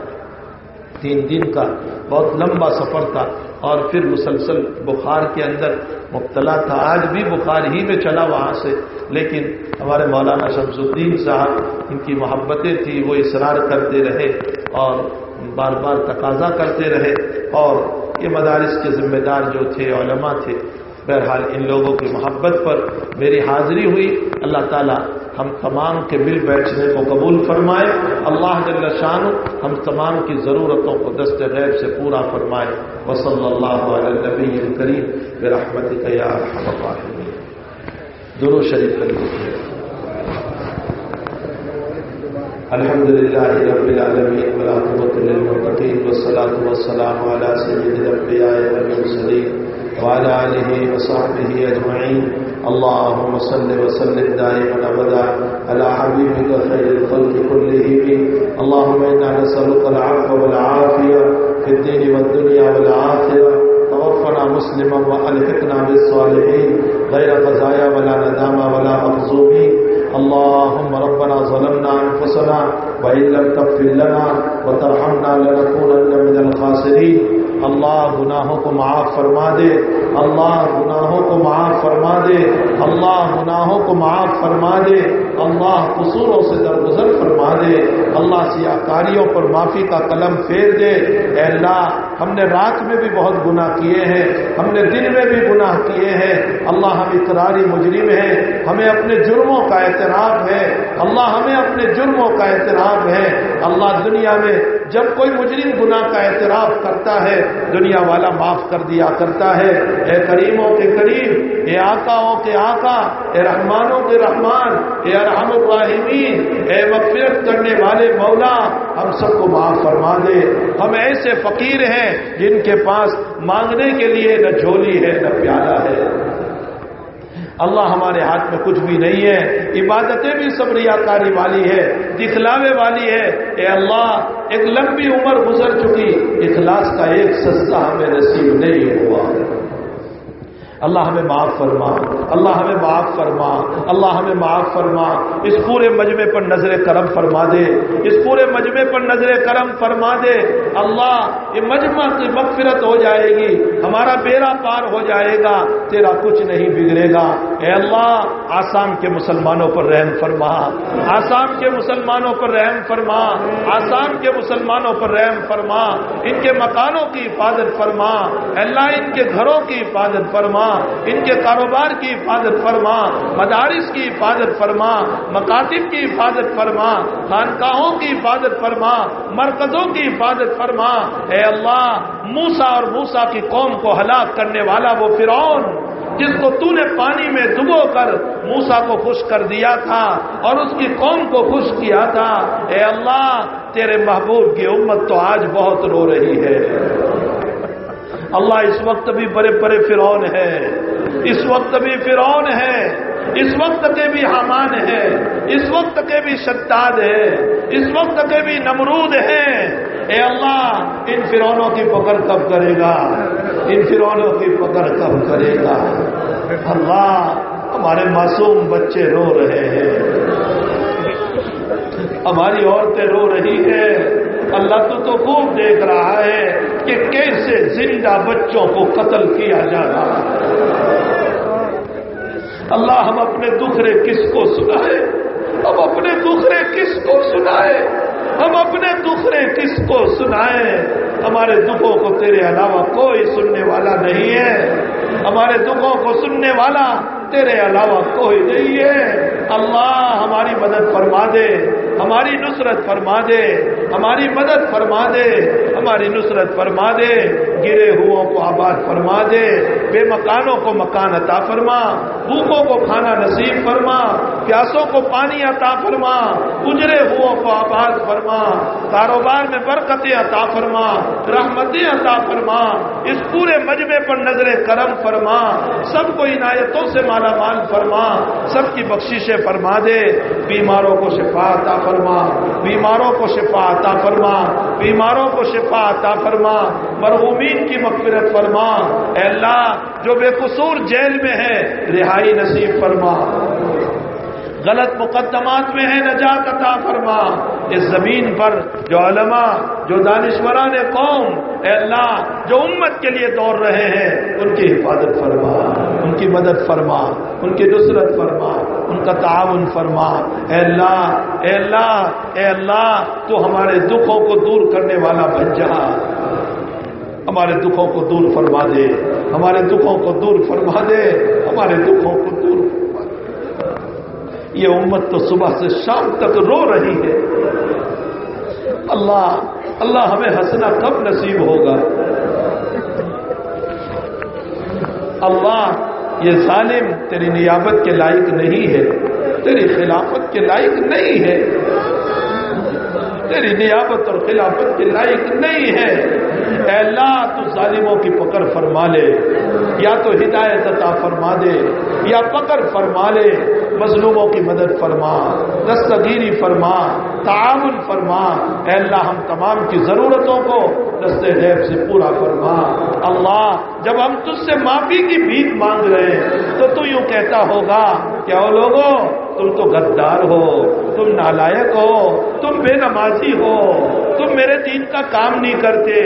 3 دن کا بہت لمبا سفر تھا اور پھر مسلسل بخار کے اندر مبتلا تھا. آج بھی بخار ہی میں چلا وہاں سے، لیکن ہمارے مولانا شمس الدین صاحب، ان کی محبتیں تھی، وہ اصرار کرتے رہے اور بار بار تقاضا کرتے رہے. اور یہ مدارس کے ذمہ دار جو تھے، علماء تھے، بہرحال ان لوگوں کی محبت پر میری حاضری ہوئی. اللہ تعالیٰ ہم تمام کے مل بیٹھنے کو قبول فرمائے. اللہ جل شانہ ہم تمام کی ضرورتوں کو دست غیب سے پورا فرمائے. وصلی اللہ علی النبی الکریم برحمتک یا ارحم الراحمین. درود شریف پڑھیے. الحمد للہ رب العالمین والعاقبۃ للمتقین والصلاۃ والسلام علی سید الانبیاء والمرسلین وعلى آله وصحبه أجمعين. اللهم صل وسلم دائما أبدا على حبيبك خير الخلق كلهم. اللهم إنا نسألك العفو والعافية في الدين والدنيا والآخرة. توفنا مسلما وألحقنا بالصالحين غير خزايا ولا ندامى ولا مخزومين. اللهم ربنا ظلمنا أنفسنا وإن لم تغفر لنا وترحمنا لنكونن من الخاسرين. اللہ گناہوں کو معاف فرما دے، اللہ گناہوں کو معاف فرما دے، اللہ گناہوں کو معاف فرما دے، اللہ قصوروں سے درگزر فرما دے، اللہ سیاکاریوں پر معافی کا قلم پھیر دے. اے اللہ ہم نے رات میں بھی بہت گناہ کیے ہیں، ہم نے دن میں بھی گناہ کیے ہیں. اللہ ہم اقراری مجرم ہیں، ہمیں اپنے جرموں کا اعتراف ہے. اللہ ہمیں اپنے جرموں کا اعتراف ہے. اللہ دنیا میں جب کوئی مجرم گناہ کا اعتراف کرتا ہے دنیا والا معاف کر دیا کرتا ہے. اے کریموں کے کریم، اے آقاؤں کے آقا، اے رحمانوں کے رحمان، اے ارحم الراحمین، اے مغفرت کرنے والے مولا، ہم سب کو معاف فرما دے. ہم ایسے فقیر ہیں جن کے پاس مانگنے کے لیے نہ جھولی ہے نہ پیالہ ہے. اللہ ہمارے ہاتھ میں کچھ بھی نہیں ہے، عبادتیں بھی سب ریاکاری والی ہے، دکھلاوے والی ہے. اے اللہ ایک لمبی عمر گزر چکی، اخلاص کا ایک سجدہ ہمیں نصیب نہیں ہوا. اللہ ہمیں معاف فرما، اللہ ہمیں معاف فرما، اللہ ہمیں معاف فرما۔ اس پورے مجمع پر نظر کرم فرما دے، اس پورے مجمع پر نظر کرم فرما دے۔ اللہ یہ مجمع کی مغفرت ہو جائے گی، ہمارا بیڑا پار ہو جائے گا، تیرا کچھ نہیں بگڑے گا۔ اے اللہ آسام کے مسلمانوں پر رحم فرما، آسام کے مسلمانوں پر رحم فرما، آسام کے مسلمانوں پر رحم فرما، ان کے مکانوں کی حفاظت فرما، اللہ ان کے گھروں کی حفاظت فرما، ان کے کاروبار کی حفاظت فرما، مدارس کی حفاظت فرما، مکاتب کی حفاظت فرما، خانقاہوں کی حفاظت فرما، مرکزوں کی حفاظت فرما۔ اے اللہ موسیٰ اور موسیٰ کی قوم کو ہلاک کرنے والا وہ فرعون جس کو تو نے پانی میں ڈبو کر موسیٰ کو خشک کر دیا تھا اور اس کی قوم کو خشک کیا تھا، اے اللہ تیرے محبوب کی امت تو آج بہت رو رہی ہے۔ اللہ اس وقت بھی بڑے بڑے فرعون ہیں، اس وقت بھی فرعون ہیں، اس وقت کے بھی حامان ہیں، اس وقت کے بھی شداد ہیں، اس وقت کے بھی نمرود ہیں۔ اے اللہ ان فرعونوں کی پکڑ کب کرے گا؟ ان فرعونوں کی پکڑ کب کرے گا؟ اللہ ہمارے معصوم بچے رو رہے ہیں، ہماری عورتیں رو رہی ہیں۔ اللہ تو خوب دیکھ رہا ہے کہ کیسے زندہ بچوں کو قتل کیا جا رہا ہے۔ اللہ ہم اپنے دکھرے کس کو سنائے، ہم اپنے دکھرے کس کو سنائے، ہم اپنے دکھرے کس کو سنائے؟ ہمارے دکھوں کو تیرے علاوہ کوئی سننے والا نہیں ہے، ہمارے دکھوں کو سننے والا تیرے علاوہ کوئی نہیں ہے۔ اللہ ہماری مدد فرما دے، ہماری نصرت فرما دے، ہماری مدد فرما دے، ہماری نصرت فرما دے۔ گرے ہوئوں کو آباد فرما دے، بے مکانوں کو مکان عطا فرما، بھوکوں کو کھانا نصیب فرما، پیاسوں کو پانی عطا فرما، اجرے ہوئوں کو آباد فرما، کاروبار میں برکتیں عطا فرما، رحمتیں عطا فرما۔ اس پورے مجمع پر نظر کرم فرما، سب کو عنایتوں سے مالا مال فرما، سب کی بخششیں فرما دے۔ بیماروں کو شفا عطا فرما، بیماروں کو شفا عطا فرما، بیماروں کو شفا عطا فرما، مرحومین کی مغفرت فرما۔ اے اللہ جو بے قصور جیل میں ہے رہائی نصیب فرما، غلط مقدمات میں ہے نجات عطا فرما۔ اس زمین پر جو علماء، جو دانشوران قوم، اے اللہ جو امت کے لیے دوڑ رہے ہیں ان کی حفاظت فرما، ان کی مدد فرما، ان کی نصرت فرما، ان کا تعاون فرما۔ اے اللہ اے اللہ اے اللہ تو ہمارے دکھوں کو دور کرنے والا بن جا، ہمارے دکھوں کو دور فرما دے، ہمارے دکھوں کو دور فرما دے، ہمارے دکھوں کو دور فرما دے۔ یہ امت تو صبح سے شام تک رو رہی ہے۔ اللہ اللہ ہمیں ہنسنا کب نصیب ہوگا؟ اللہ یہ ظالم تیری نیابت کے لائق نہیں ہے، تیری خلافت کے لائق نہیں ہے، تیری نیابت اور خلافت کے لائق نہیں ہے۔ اے اللہ تو ظالموں کی پکڑ فرما لے، یا تو ہدایت عطا فرما دے یا پکڑ فرما لے، مظلوموں کی مدد فرما، دستگیری فرما، تعاون فرما۔ اے اللہ ہم تمام کی ضرورتوں کو دست غیب سے پورا فرما۔ اللہ جب ہم تجھ سے معافی کی بھیک مانگ رہے ہیں تو یوں کہتا ہوگا کہ او لوگوں تم تو غدار ہو، تم نالائق ہو، تم بے نمازی ہو، تم میرے دین کا کام نہیں کرتے۔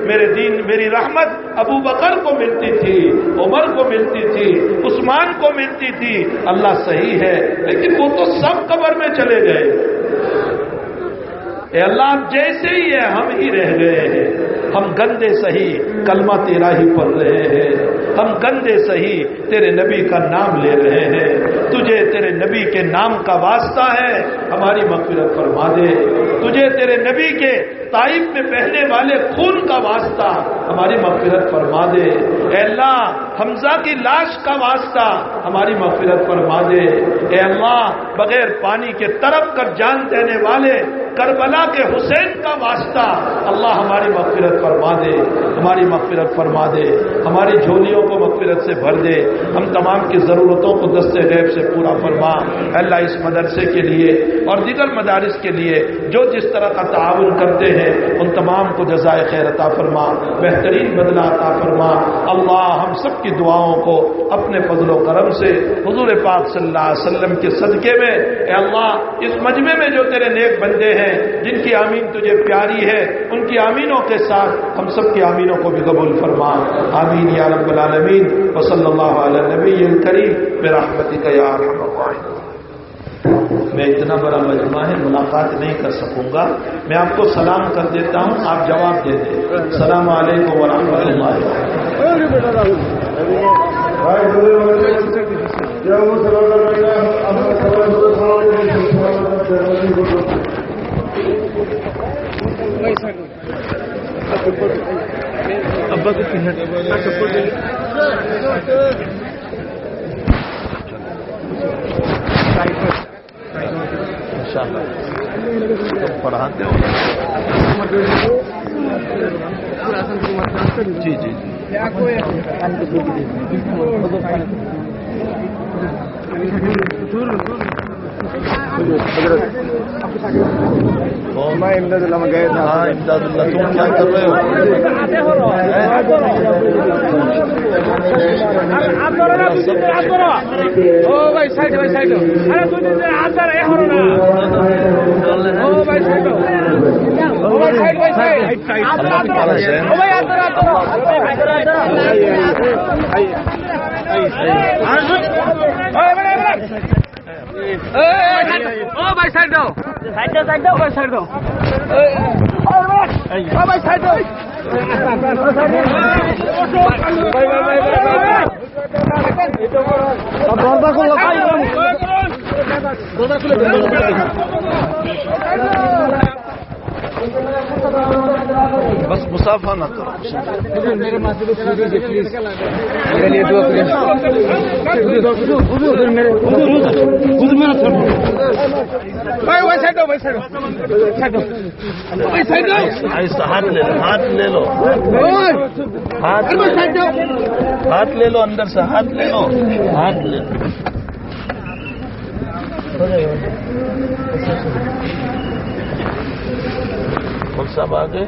میری رحمت ابو بکر کو ملتی تھی، عمر کو ملتی تھی، عثمان کو ملتی تھی۔ اللہ صحیح ہے لیکن وہ تو سب قبر میں چلے گئے۔ اے اللہ جیسے ہی ہے ہم ہی رہ گئے ہیں، ہم گندے سہی کلمہ تیرا ہی پڑھ رہے ہیں، ہم گندے سہی تیرے نبی کا نام لے رہے ہیں۔ تجھے تیرے نبی کے نام کا واسطہ ہے، ہماری مغفرت فرما دے۔ تجھے تیرے نبی کے طائف میں بہنے والے خون کا واسطہ ہماری مغفرت فرما دے۔ اے اللہ حمزہ کی لاش کا واسطہ ہماری مغفرت فرما دے۔ اے اللہ بغیر پانی کے تڑپ کر جان دینے والے کربلا کے حسین کا واسطہ اللہ ہماری مغفرت فرما دے، ہماری مغفرت فرما دے، ہماری جھولیوں کو مغفرت سے بھر دے، ہم تمام کی ضرورتوں کو دست غیب سے پورا فرما۔ اللہ اس مدرسے کے لیے اور دیگر مدارس کے لیے جو جس طرح کا تعاون کرتے ہیں ان تمام کو جزائے خیر عطا فرما۔ بہترین بدلہ عطا فرما۔ اللہ ہم سب کی دعاؤں کو اپنے فضل و کرم سے حضور پاک صلی اللہ علیہ وسلم کے صدقے میں اے اللہ اس مجمع میں جو تیرے نیک بندے ہیں جن کی آمین تجھے پیاری ہے ان کی آمینوں کے ساتھ ہم سب کی آمینوں کو بھی قبول فرما۔ آمین یا رب العالمین۔ وصلی اللہ علی النبی الکریم برحمتک یا ارحم الراحمین۔ میں اتنا بڑا مجمع ہے ملاقات نہیں کر سکوں گا، میں آپ کو سلام کر دیتا ہوں، آپ جواب دے دیں۔ السلام علیکم ورحمۃ اللہ پڑھاتے ہو؟ جی جی میں امداد اللہ میں گئے تھا۔ ہاں امداد اللہ، تم کیا کر رہے ہو؟ بس مسافہ نہ کرو۔ میرے لیے دعا کریں۔ ہاتھ لے لو، ہاتھ لے لو، ہاتھ لے لو، اندر سے ہاتھ لے لو، ہاتھ لے لو۔ کون صاحب آگے؟